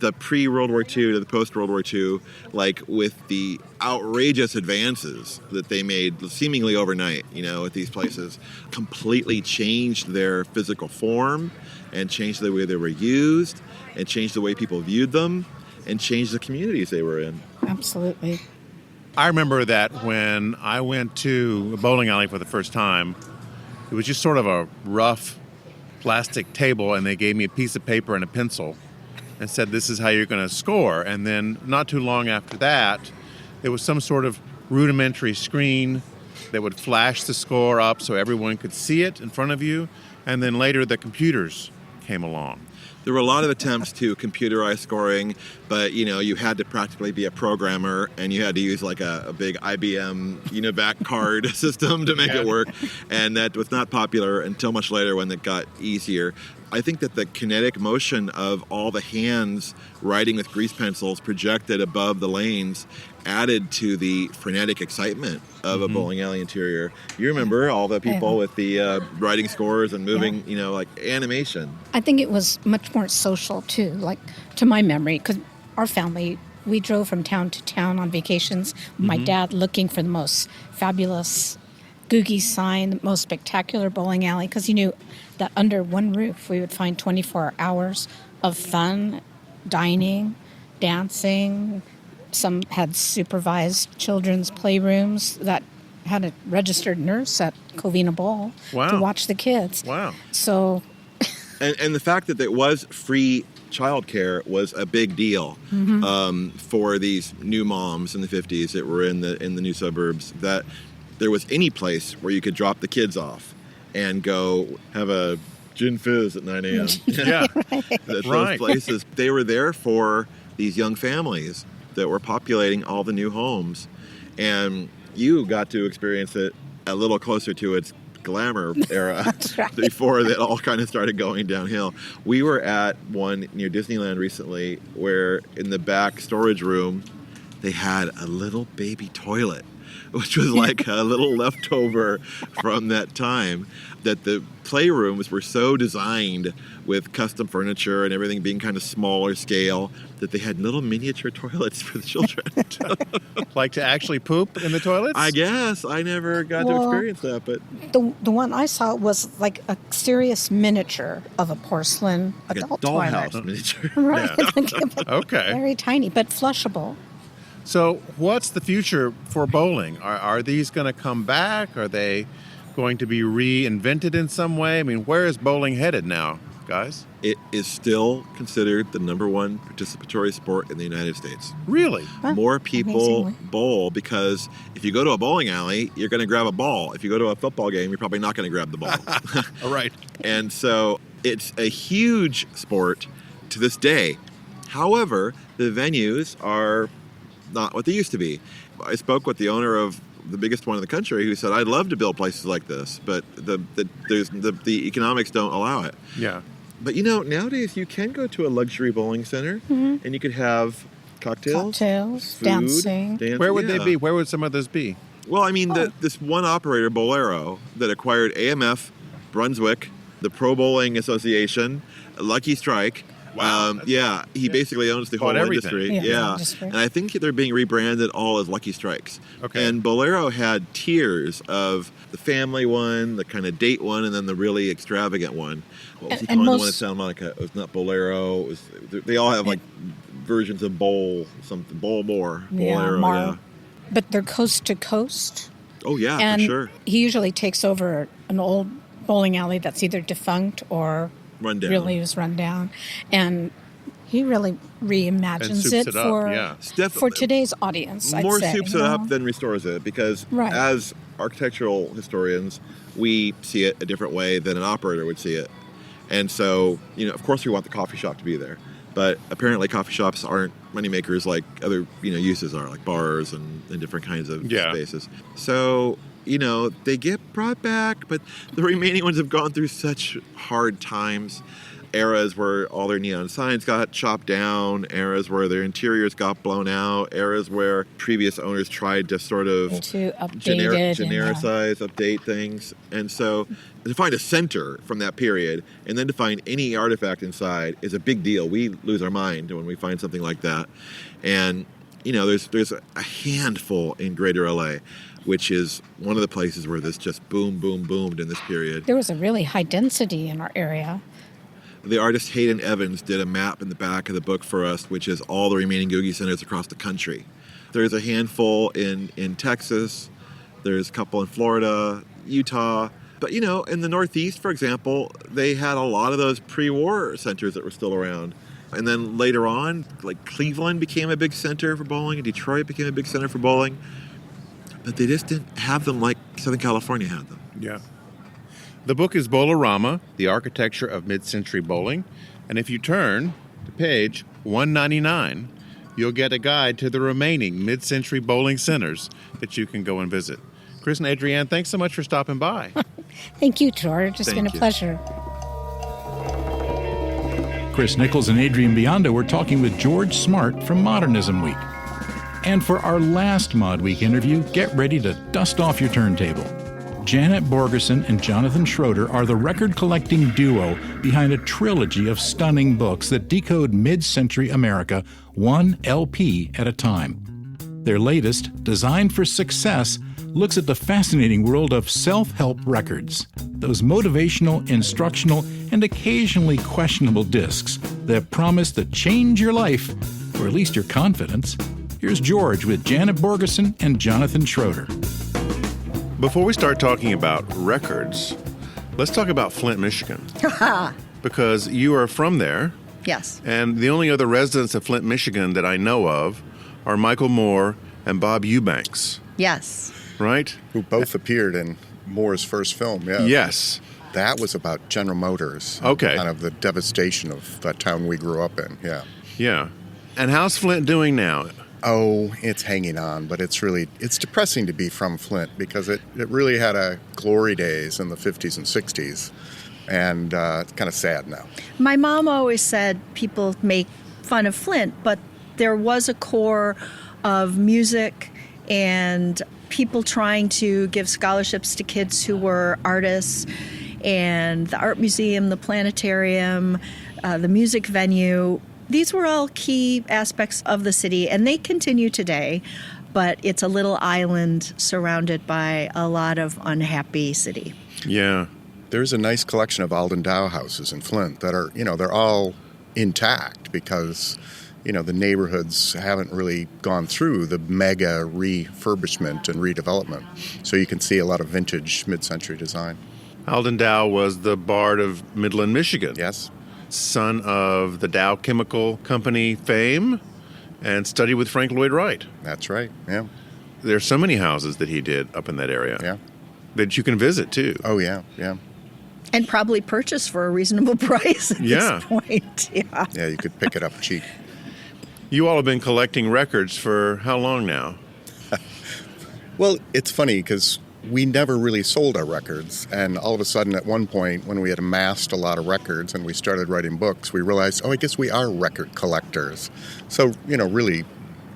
the pre-World War II to the post-World War II, like with the outrageous advances that they made seemingly overnight, at these places, completely changed their physical form and changed the way they were used and changed the way people viewed them and changed the communities they were in.
Absolutely.
I remember that when I went to a bowling alley for the first time, it was just sort of a rough plastic table, and they gave me a piece of paper and a pencil and said, this is how you're going to score. And then not too long after that, there was some sort of rudimentary screen that would flash the score up so everyone could see it in front of you. And then later the computers came along.
There were a lot of attempts to computerize scoring, but you had to practically be a programmer, and you had to use like a big IBM UNIVAC card system to make it work, and that was not popular until much later when it got easier. I think that the kinetic motion of all the hands writing with grease pencils projected above the lanes added to the frenetic excitement of a bowling alley interior. You remember all the people with the writing scores and moving, like animation.
I think it was much more social, too, like to my memory, because our family, we drove from town to town on vacations. My dad looking for the most fabulous Googie sign, the most spectacular bowling alley, because he knew that under one roof we would find 24 hours of fun, dining, dancing. Some had supervised children's playrooms that had a registered nurse at Covina Bowl to watch the kids.
Wow.
So...
And the fact that it was free childcare was a big deal for these new moms in the 50s that were in the new suburbs, that there was any place where you could drop the kids off and go have a gin fizz at 9 a.m.
Yeah.
Those places, they were there for these young families that were populating all the new homes. And you got to experience it a little closer to its glamour era before that all kind of started going downhill. We were at one near Disneyland recently where in the back storage room they had a little baby toilet, which was like a little leftover from that time, that the playrooms were so designed with custom furniture and everything being kind of smaller scale that they had little miniature toilets for the children.
Like to actually poop in the toilets?
I guess. I never got to experience that, but...
The one I saw was like a serious miniature of a porcelain
like
adult
a dollhouse
toilet.
miniature.
Right.
Okay.
Very tiny, but flushable.
So what's the future for bowling? Are these going to come back? Are they going to be reinvented in some way? I mean, where is bowling headed now, guys?
It is still considered the number one participatory sport in the United States.
Really?
More people
amazingly.
bowl because if you go to a bowling alley, you're going to grab a ball. If you go to a football game, you're probably not going to grab the ball.
All right.
And so it's a huge sport to this day. However, the venues are not what they used to be. I spoke with the owner of the biggest one in the country who said, I'd love to build places like this, but the economics don't allow it.
Yeah.
But nowadays you can go to a luxury bowling center and you could have cocktails, food,
dancing.
Where would they be? Where would some of those be?
Well, I mean, this one operator, Bolero, that acquired AMF, Brunswick, the Pro Bowling Association, Lucky Strike.
Wow.
He basically owns the whole
everything.
industry.
Yeah.
And I think they're being rebranded all as Lucky Strikes.
Okay.
And Bolero had tiers of the family one, the kind of date one, and then the really extravagant one. What was he calling the one at Santa Monica? It was not Bolero. They all have like versions of Bowl more. Bolero,
But they're coast to coast.
Oh, yeah,
And
for sure.
he usually takes over an old bowling alley that's either defunct or
Run down.
really was run down. And he really reimagines
soups
it
it up,
for today's audience,
More
I'd say.
soups it up than restores it, because as architectural historians, we see it a different way than an operator would see it. And so, of course we want the coffee shop to be there. But apparently coffee shops aren't moneymakers like other, uses are, like bars and different kinds of spaces. So, they get brought back, but the remaining ones have gone through such hard times. eras where all their neon signs got chopped down, eras where their interiors got blown out, eras where previous owners tried to sort of genericize, update things. And so to find a center from that period and then to find any artifact inside is a big deal. We lose our mind when we find something like that. And, there's a handful in Greater LA, which is one of the places where this just boomed in this period.
There was a really high density in our area.
The artist Hayden Evans did a map in the back of the book for us, which is all the remaining Googie centers across the country. There's a handful in Texas. There's a couple in Florida, Utah. But, in the Northeast, for example, they had a lot of those pre-war centers that were still around. And then later on, like Cleveland became a big center for bowling, and Detroit became a big center for bowling. But they just didn't have them like Southern California had them.
Yeah. The book is Bowlerama, The Architecture of Mid-Century Bowling. And if you turn to page 199, you'll get a guide to the remaining mid-century bowling centers that you can go and visit. Chris and Adrienne, thanks so much for stopping by.
Thank you, George. It's been a pleasure.
Chris Nichols and Adriene Biondo were talking with George Smart from Modernism Week. And for our last Mod Week interview, get ready to dust off your turntable. Janet Borgerson and Jonathan Schroeder are the record-collecting duo behind a trilogy of stunning books that decode mid-century America one LP at a time. Their latest, Designed for Success, looks at the fascinating world of self-help records, those motivational, instructional, and occasionally questionable discs that promise to change your life, or at least your confidence. Here's George with Janet Borgerson and Jonathan Schroeder.
Before we start talking about records, let's talk about Flint, Michigan. Because you are from there.
Yes.
And the only other residents of Flint, Michigan that I know of are Michael Moore and Bob Eubanks.
Yes.
Right?
Who both appeared in Moore's first film, yeah.
Yes.
That was about General Motors.
Okay.
Kind of the devastation of that town we grew up in, yeah.
Yeah. And how's Flint doing now?
Oh, it's hanging on, but it's depressing to be from Flint because it really had a glory days in the 50s and 60s, and it's kind of sad now.
My mom always said people make fun of Flint, but there was a core of music and people trying to give scholarships to kids who were artists, and the art museum, the planetarium, the music venue. These were all key aspects of the city, and they continue today, but it's a little island surrounded by a lot of unhappy city.
Yeah.
There's a nice collection of Alden Dow houses in Flint that are, they're all intact because, the neighborhoods haven't really gone through the mega refurbishment and redevelopment. So you can see a lot of vintage mid-century design.
Alden Dow was the Bard of Midland, Michigan.
Yes.
Son of the Dow Chemical Company fame and studied with Frank Lloyd Wright.
That's right, yeah.
There's so many houses that he did up in that area.
Yeah.
That you can visit, too.
Oh, yeah, yeah.
And probably purchase for a reasonable price at this point. Yeah.
Yeah, you could pick it up cheap.
You all have been collecting records for how long now?
Well, it's funny because we never really sold our records, and all of a sudden at one point when we had amassed a lot of records and we started writing books, we realized, I guess we are record collectors. So, really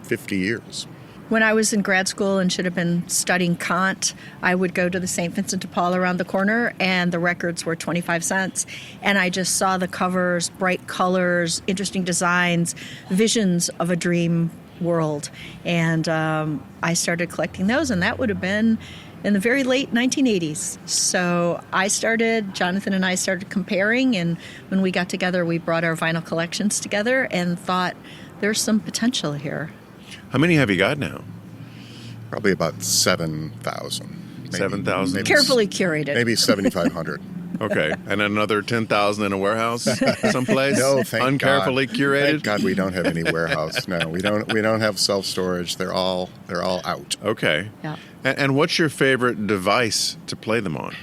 50 years.
When I was in grad school and should have been studying Kant, I would go to the St. Vincent de Paul around the corner, and the records were 25 cents. And I just saw the covers, bright colors, interesting designs, visions of a dream world. And I started collecting those, and that would have been in the very late 1980s. So Jonathan and I started comparing, and when we got together, we brought our vinyl collections together and thought there's some potential here.
How many have you got now?
Probably about 7,000.
7,000?
Carefully curated.
Maybe 7,500.
Okay. And another 10,000 in a warehouse someplace?
No, thank
Uncarefully
God.
curated?
Thank God we don't have any warehouse. No, we don't have self-storage. They're all out.
Okay.
Yeah.
And what's your favorite device to play them on?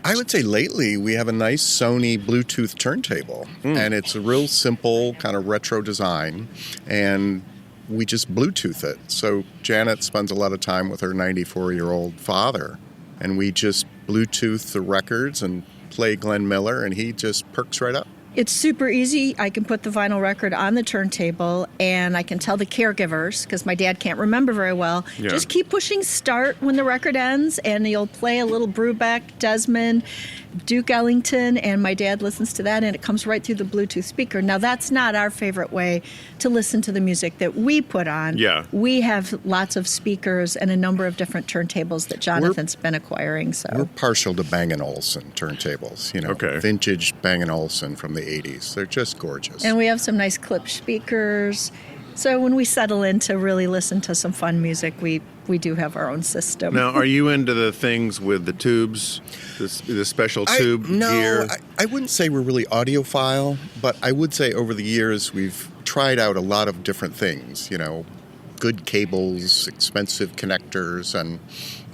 I would say lately we have a nice Sony Bluetooth turntable, and it's a real simple kind of retro design, and we just Bluetooth it. So Janet spends a lot of time with her 94-year-old father, and we just Bluetooth the records and play Glenn Miller, and he just perks right up.
It's super easy. I can put the vinyl record on the turntable, and I can tell the caregivers, because my dad can't remember very well, just keep pushing start when the record ends, and you'll play a little Brubeck, Desmond, Duke Ellington, and my dad listens to that, and it comes right through the Bluetooth speaker. Now, that's not our favorite way to listen to the music that we put on.
Yeah.
We have lots of speakers and a number of different turntables that Jonathan's been acquiring. So
we're partial to Bang & Olufsen turntables, vintage Bang & Olufsen from the 80s. They're just gorgeous.
And we have some nice clip speakers. So when we settle in to really listen to some fun music, we do have our own system.
Now, are you into the things with the tubes, the special tube gear?
No, I wouldn't say we're really audiophile, but I would say over the years we've tried out a lot of different things, good cables, expensive connectors, and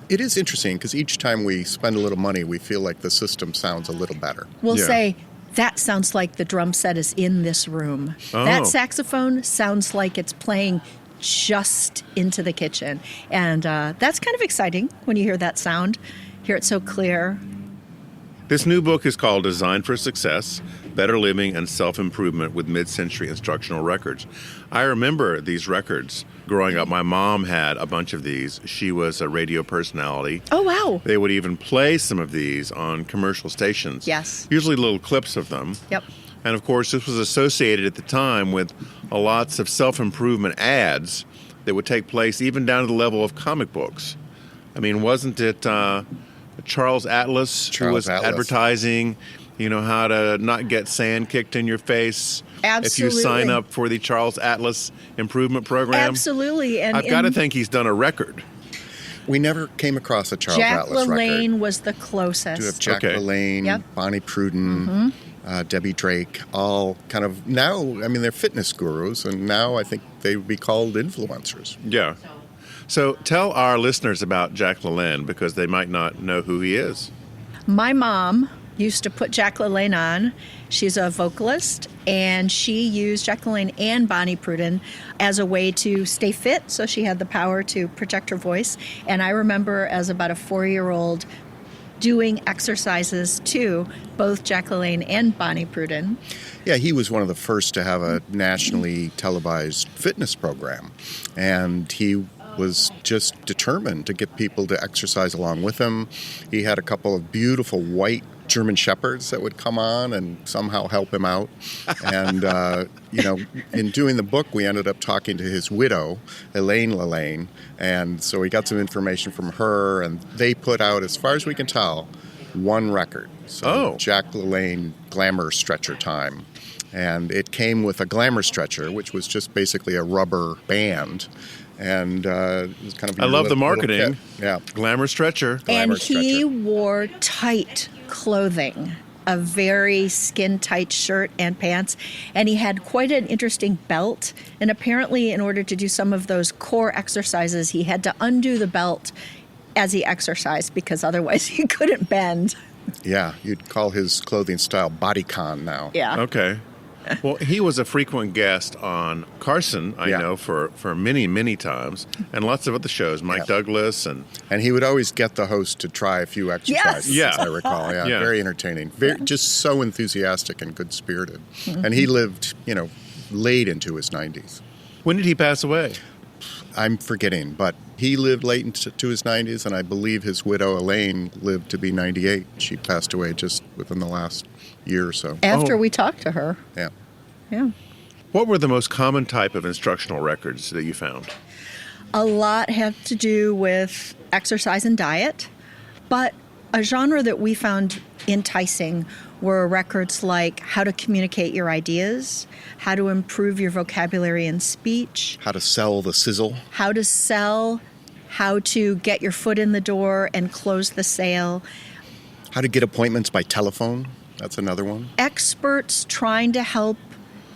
it is interesting because each time we spend a little money, we feel like the system sounds a little better.
We'll say, that sounds like the drum set is in this room.
Oh.
That saxophone sounds like it's playing just into the kitchen. And that's kind of exciting when you hear that sound, hear it so clear.
This new book is called Design for Success, Better Living and Self-Improvement with Mid-Century Instructional Records. I remember these records growing up. My mom had a bunch of these. She was a radio personality.
Oh, wow.
They would even play some of these on commercial stations.
Yes.
Usually little clips of them.
Yep.
And of course, this was associated at the time with lots of self-improvement ads that would take place even down to the level of comic books. I mean, wasn't it Charles Atlas who was advertising, how to not get sand kicked in your face?
Absolutely.
If you sign up for the Charles Atlas Improvement Program?
Absolutely. And
I've got to think he's done a record.
We never came across a Charles
Jack
Atlas
LaLanne
record.
was the closest.
You have Jack LaLanne, Bonnie Pruden, Debbie Drake, all kind of now, they're fitness gurus, and now I think they would be called influencers.
Yeah. So tell our listeners about Jack LaLanne, because they might not know who he is.
My mom used to put Jack LaLanne on. She's a vocalist, and she used Jack LaLanne and Bonnie Pruden as a way to stay fit, so she had the power to protect her voice. And I remember as about a 4-year-old doing exercises to both Jack LaLanne and Bonnie Pruden.
Yeah, he was one of the first to have a nationally televised fitness program, and he was just determined to get people to exercise along with him. He had a couple of beautiful white German Shepherds that would come on and somehow help him out. And, in doing the book, we ended up talking to his widow, Elaine LaLanne, and so we got some information from her, and they put out, as far as we can tell, one record. So Jack LaLanne Glamour Stretcher Time. And it came with a glamour stretcher, which was just basically a rubber band. And it was kind of
I love the marketing.
Yeah.
Glamour stretcher.
And he wore tight clothing, a very skin-tight shirt and pants. And he had quite an interesting belt. And apparently, in order to do some of those core exercises, he had to undo the belt as he exercised, because otherwise he couldn't bend.
Yeah, you'd call his clothing style bodycon now.
Yeah.
Okay. Well, he was a frequent guest on Carson, I know, for many, many times, and lots of other shows, Mike Douglas. And
he would always get the host to try a few exercises,
Yes.
as I recall. Yeah, very entertaining. Just so enthusiastic and good-spirited. And he lived, late into his 90s.
When did he pass away?
I'm forgetting, but he lived late into his 90s, and I believe his widow, Elaine, lived to be 98. She passed away just within the last year or so.
After we talked to her.
Yeah.
Yeah.
What were the most common type of instructional records that you found?
A lot have to do with exercise and diet, but a genre that we found enticing were records like how to communicate your ideas, how to improve your vocabulary and speech,
how to sell the sizzle,
how to get your foot in the door and close the sale,
how to get appointments by telephone. That's another one.
Experts trying to help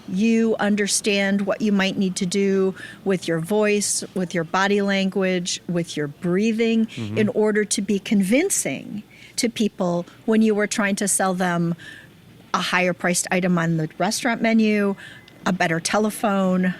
you understand what you might need to do with your voice, with your body language, with your breathing, in order to be convincing to people when you were trying to sell them a higher priced item on the restaurant menu, a better telephone.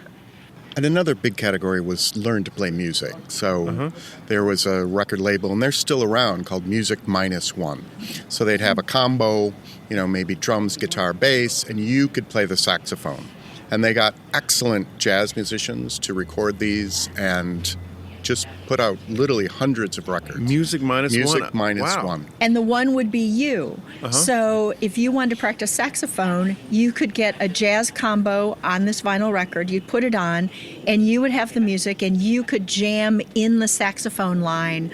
And another big category was learn to play music. So there was a record label, and they're still around, called Music -1. So they'd have a combo, maybe drums, guitar, bass, and you could play the saxophone. And they got excellent jazz musicians to record these and just put out literally hundreds of records.
Music -1.
Music -1.
Wow.
And the one would be you. So if you wanted to practice saxophone, you could get a jazz combo on this vinyl record. You'd put it on, and you would have the music, and you could jam in the saxophone line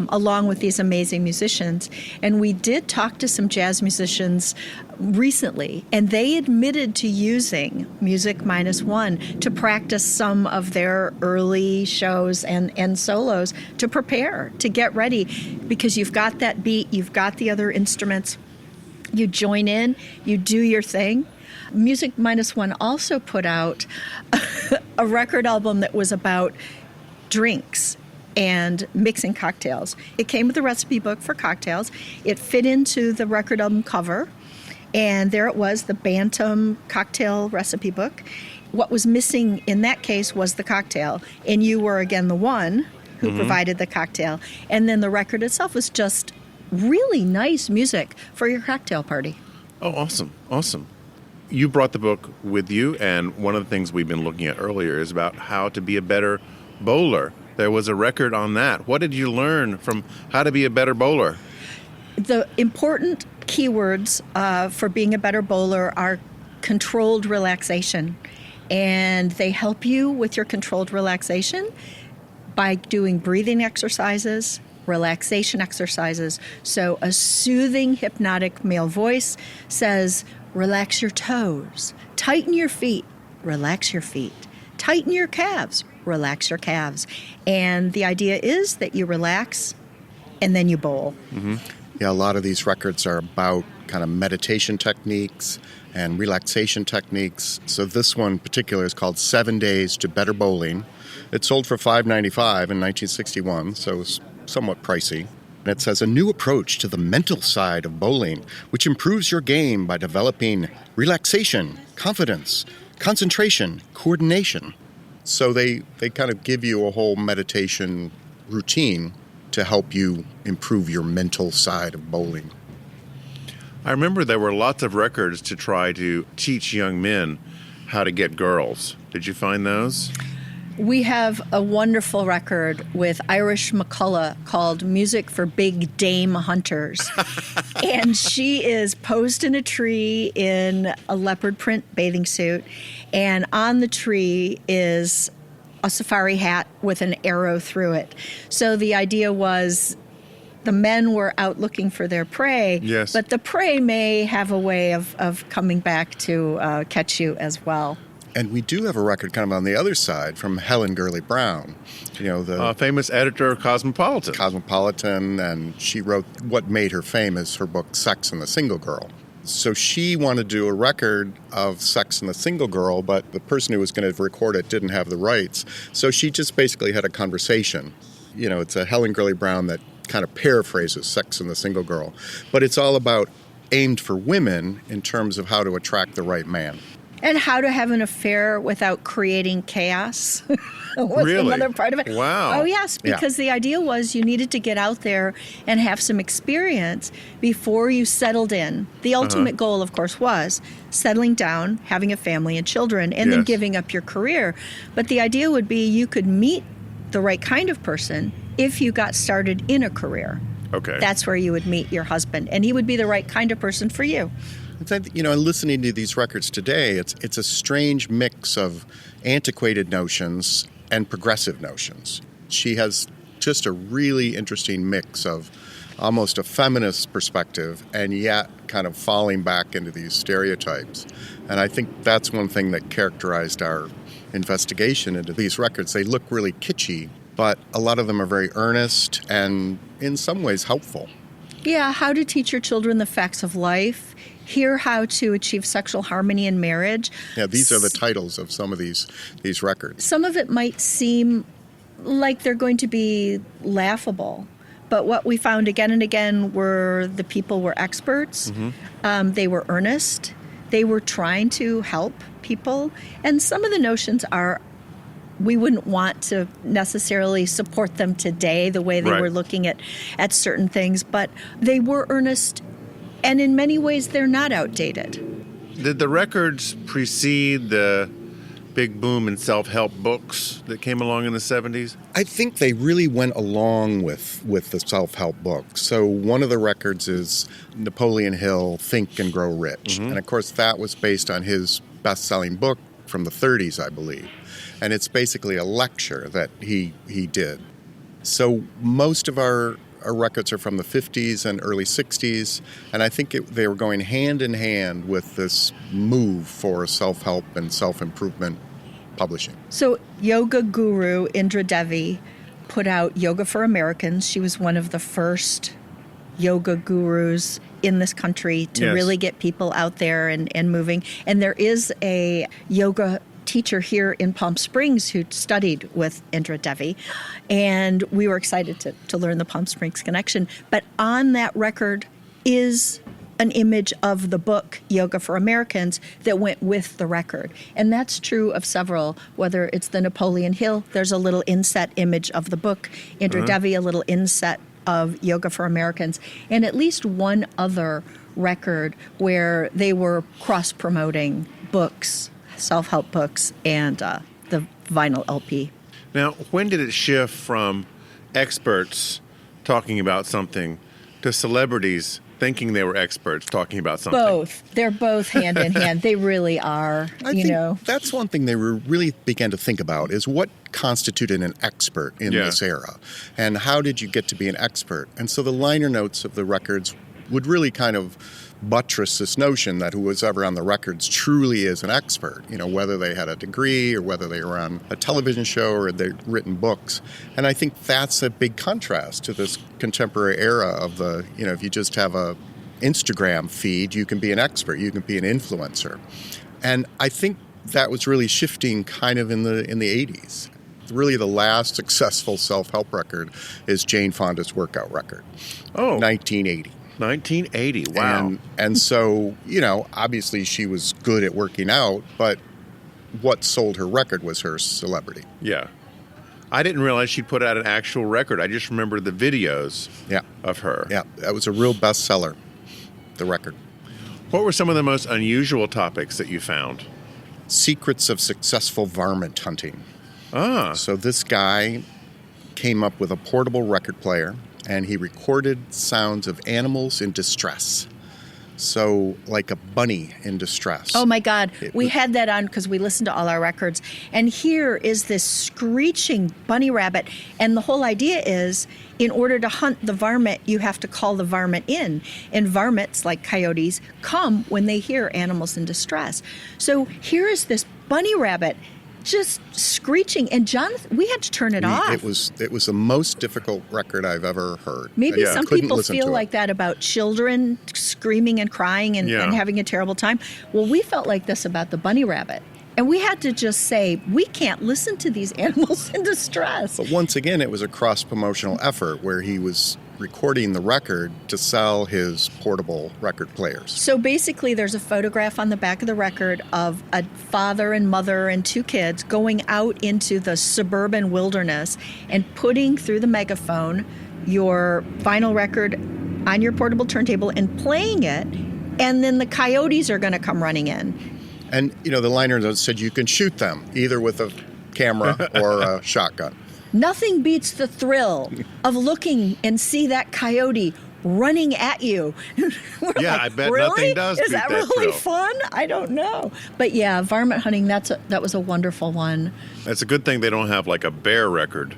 along with these amazing musicians. And we did talk to some jazz musicians recently, and they admitted to using Music -1 to practice some of their early shows and solos to prepare, to get ready, because you've got that beat, you've got the other instruments, you join in, you do your thing. Music -1 also put out a record album that was about drinks and mixing cocktails. It came with a recipe book for cocktails. It fit into the record album cover. And there it was, the Bantam cocktail recipe book. What was missing in that case was the cocktail. And you were, again, the one who provided the cocktail. And then the record itself was just really nice music for your cocktail party.
Oh, awesome. Awesome. You brought the book with you, and one of the things we've been looking at earlier is about how to be a better bowler. There was a record on that. What did you learn from how to be a better bowler?
The important keywords for being a better bowler are controlled relaxation. And they help you with your controlled relaxation by doing breathing exercises, relaxation exercises. So a soothing, hypnotic male voice says, relax your toes, tighten your feet, relax your feet, tighten your calves, relax your calves. And the idea is that you relax and then you bowl.
Yeah, a lot of these records are about kind of meditation techniques and relaxation techniques. So this one in particular is called 7 Days to Better Bowling. It sold for $5.95 in 1961, so it was somewhat pricey. And it says, a new approach to the mental side of bowling, which improves your game by developing relaxation, confidence, concentration, coordination. So they kind of give you a whole meditation routine to help you improve your mental side of bowling.
I remember there were lots of records to try to teach young men how to get girls. Did you find those?
We have a wonderful record with Irish McCullough called Music for Big Dame Hunters. And she is posed in a tree in a leopard print bathing suit. And on the tree is a safari hat with an arrow through it. So the idea was the men were out looking for their prey,
yes,
but the prey may have a way of coming back to catch you as well.
And we do have a record kind of on the other side from Helen Gurley Brown, you know, the
famous editor of Cosmopolitan.
And she wrote what made her famous, her book Sex and the Single Girl. So she wanted to do a record of Sex and the Single Girl, but the person who was going to record it didn't have the rights. So she just basically had a conversation. You know, it's a Helen Gurley Brown that kind of paraphrases Sex and the Single Girl. But it's all about aimed for women in terms of how to attract the right man.
And how to have an affair without creating chaos was
really?
another part of it.
Wow.
Oh, yes, because the idea was you needed to get out there and have some experience before you settled in. The ultimate goal, of course, was settling down, having a family and children, and then giving up your career. But the idea would be you could meet the right kind of person if you got started in a career.
Okay.
That's where you would meet your husband, and he would be the right kind of person for you.
You know, listening to these records today, it's a strange mix of antiquated notions and progressive notions. She has just a really interesting mix of almost a feminist perspective and yet kind of falling back into these stereotypes. And I think that's one thing that characterized our investigation into these records. They look really kitschy, but a lot of them are very earnest and in some ways helpful.
Yeah, how to teach your children the facts of life, hear how to achieve sexual harmony in marriage.
Yeah, these are the titles of some of these records.
Some of it might seem like they're going to be laughable, but what we found again and again were the people were experts, they were earnest, they were trying to help people, and some of the notions are we wouldn't want to necessarily support them today the way they
Right.
were looking at certain things, but they were earnest, and in many ways they're not outdated.
Did the records precede the big boom in self-help books that came along in the 70s?
I think they really went along with the self-help books. So one of the records is Napoleon Hill, Think and Grow Rich. And of course that was based on his best-selling book from the 30s, I believe. And it's basically a lecture that he did. So most of our records are from the 50s and early 60s, and I think they were going hand in hand with this move for self-help and self-improvement publishing.
So yoga guru Indra Devi put out Yoga for Americans. She was one of the first yoga gurus in this country to
Yes.
really get people out there and moving. And there is a yoga teacher here in Palm Springs who studied with Indra Devi, and we were excited to learn the Palm Springs connection. But on that record is an image of the book Yoga for Americans that went with the record. And that's true of several, whether it's the Napoleon Hill, there's a little inset image of the book, Indra Devi, a little inset of Yoga for Americans, and at least one other record where they were cross-promoting books, self-help books, and the vinyl LP.
Now, when did it shift from experts talking about something to celebrities thinking they were experts talking about something?
Both. They're both hand in hand. They really are,
I
you
think
know.
that's one thing they really began to think about is what constituted an expert in
Yeah.
this era, and how did you get to be an expert? And so the liner notes of the records would really kind of buttress this notion that who was ever on the records truly is an expert, you know, whether they had a degree or whether they were on a television show or they'd written books. And I think that's a big contrast to this contemporary era of the, you know, if you just have a Instagram feed, you can be an expert, you can be an influencer. And I think that was really shifting kind of in the 80s. Really the last successful self-help record is Jane Fonda's workout record.
Oh.
1980.
1980, wow.
And so, you know, obviously she was good at working out, but what sold her record was her celebrity.
Yeah. I didn't realize she'd put out an actual record. I just remember the videos of her.
Yeah, that was a real bestseller, the record.
What were some of the most unusual topics that you found?
Secrets of successful varmint hunting.
Ah.
So this guy came up with a portable record player, and he recorded sounds of animals in distress. So like a bunny in distress.
Oh my God, we had that on because we listened to all our records. And here is this screeching bunny rabbit. And the whole idea is, in order to hunt the varmint, you have to call the varmint in. And varmints, like coyotes, come when they hear animals in distress. So here is this bunny rabbit just screeching, and Jonathan, we had to turn it off.
It was the most difficult record I've ever heard.
Maybe
I
some
couldn't
people
listen
feel
to it.
like that about children screaming and crying and having a terrible time. Well, we felt like this about the bunny rabbit. And we had to just say, we can't listen to these animals in distress.
But once again, it was a cross-promotional effort where he was recording the record to sell his portable record players.
So basically, there's a photograph on the back of the record of a father and mother and two kids going out into the suburban wilderness and putting through the megaphone your vinyl record on your portable turntable and playing it, and then the coyotes are going to come running in.
And, you know, the liner notes said you can shoot them either with a camera or a shotgun.
Nothing beats the thrill of looking and see that coyote running at you.
Yeah, I bet
really?
nothing does
Is
beat
that
that
really
thrill.
fun? I don't know. But yeah, varmint hunting, that was a wonderful one.
It's a good thing they don't have like a bear record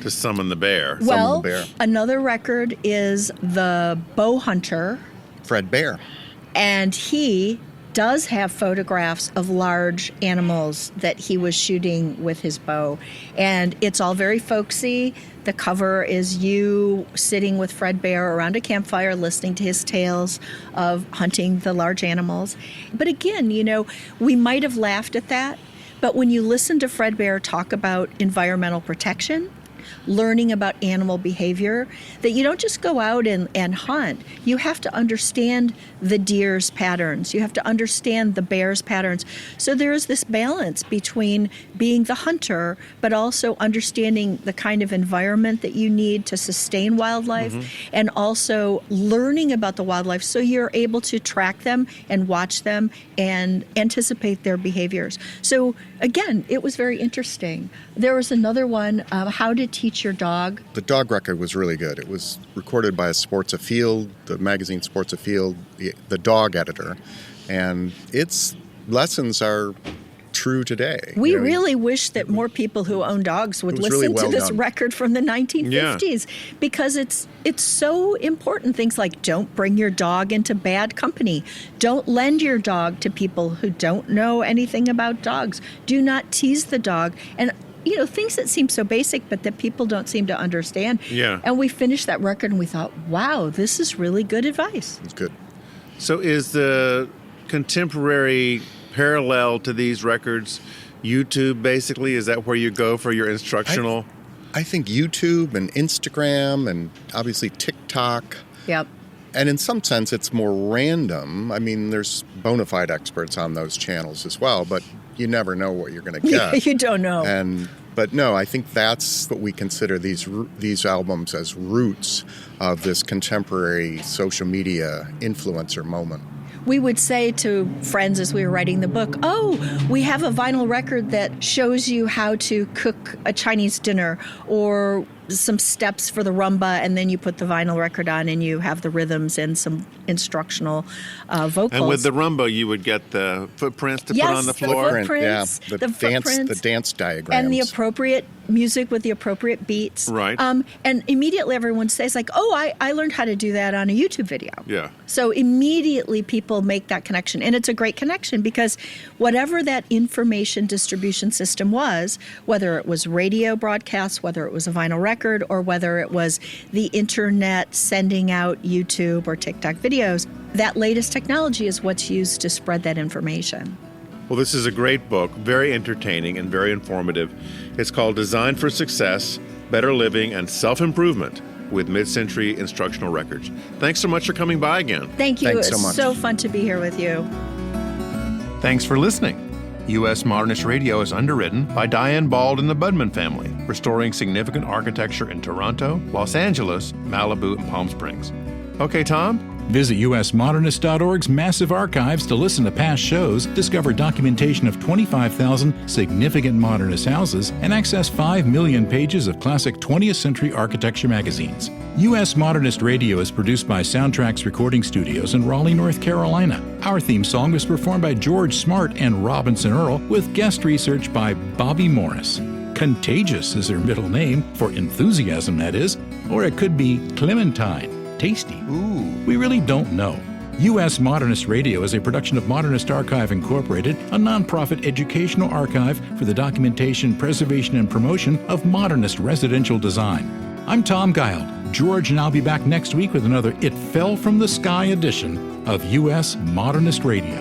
to summon the bear.
Well,
the bear.
another record is the bow hunter,
Fred Bear.
and he does have photographs of large animals that he was shooting with his bow. And it's all very folksy. The cover is you sitting with Fred Bear around a campfire listening to his tales of hunting the large animals. But again, you know, we might have laughed at that, but when you listen to Fred Bear talk about environmental protection, learning about animal behavior, that you don't just go out and hunt. You have to understand the deer's patterns. You have to understand the bear's patterns. So there is this balance between being the hunter, but also understanding the kind of environment that you need to sustain wildlife, and also learning about the wildlife so you're able to track them and watch them and anticipate their behaviors. So again, it was very interesting. There was another one, how to teach your dog.
The dog record was really good. It was recorded by Sports Afield, the magazine Sports Afield, the dog editor, and its lessons are true today.
We really wish that more people who own dogs would listen
really well
to this
done.
record from the 1950s, because it's so important. Things like don't bring your dog into bad company. Don't lend your dog to people who don't know anything about dogs. Do not tease the dog. And things that seem so basic, but that people don't seem to understand.
Yeah.
And we finished that record and we thought, wow, this is really good advice.
It's good.
So is the contemporary parallel to these records YouTube, basically? Is that where you go for your instructional?
I think YouTube and Instagram and obviously TikTok.
Yep.
And in some sense, it's more random. I mean, there's bona fide experts on those channels as well, but you never know what you're going to get.
You don't know.
But no, I think that's what we consider these albums as roots of this contemporary social media influencer moment.
We would say to friends as we were writing the book, we have a vinyl record that shows you how to cook a Chinese dinner, or some steps for the rumba, and then you put the vinyl record on and you have the rhythms and some instructional vocals.
And with the rumba, you would get the footprints to put on the floor?
The footprints,
the dance diagrams.
and the appropriate music with the appropriate beats.
Right.
And immediately everyone says like, I learned how to do that on a YouTube video.
Yeah.
So immediately people make that connection. And it's a great connection, because whatever that information distribution system was, whether it was radio broadcasts, whether it was a vinyl record, or whether it was the internet sending out YouTube or TikTok videos, that latest technology is what's used to spread that information.
Well, this is a great book, very entertaining and very informative. It's called Design for Success, Better Living and Self-Improvement with Mid-Century Instructional Records. Thanks so much for coming by again.
Thank you.
Thanks so
It's
much.
so fun to be here with you.
Thanks for listening. U.S. Modernist Radio is underwritten by Diane Bald and the Budman family, restoring significant architecture in Toronto, Los Angeles, Malibu, and Palm Springs. Okay, Tom?
Visit usmodernist.org's massive archives to listen to past shows, discover documentation of 25,000 significant modernist houses, and access 5 million pages of classic 20th century architecture magazines. U.S. Modernist Radio is produced by Soundtracks Recording Studios in Raleigh, North Carolina. Our theme song was performed by George Smart and Robinson Earl, with guest research by Bobby Morris. Contagious is her middle name, for enthusiasm, that is, or it could be Clementine. Tasty. Ooh. We really don't know. U.S. Modernist Radio is a production of Modernist Archive Incorporated, a nonprofit educational archive for the documentation, preservation, and promotion of modernist residential design. I'm Tom Guild. George and I'll be back next week with another It Fell from the Sky edition of U.S. Modernist Radio.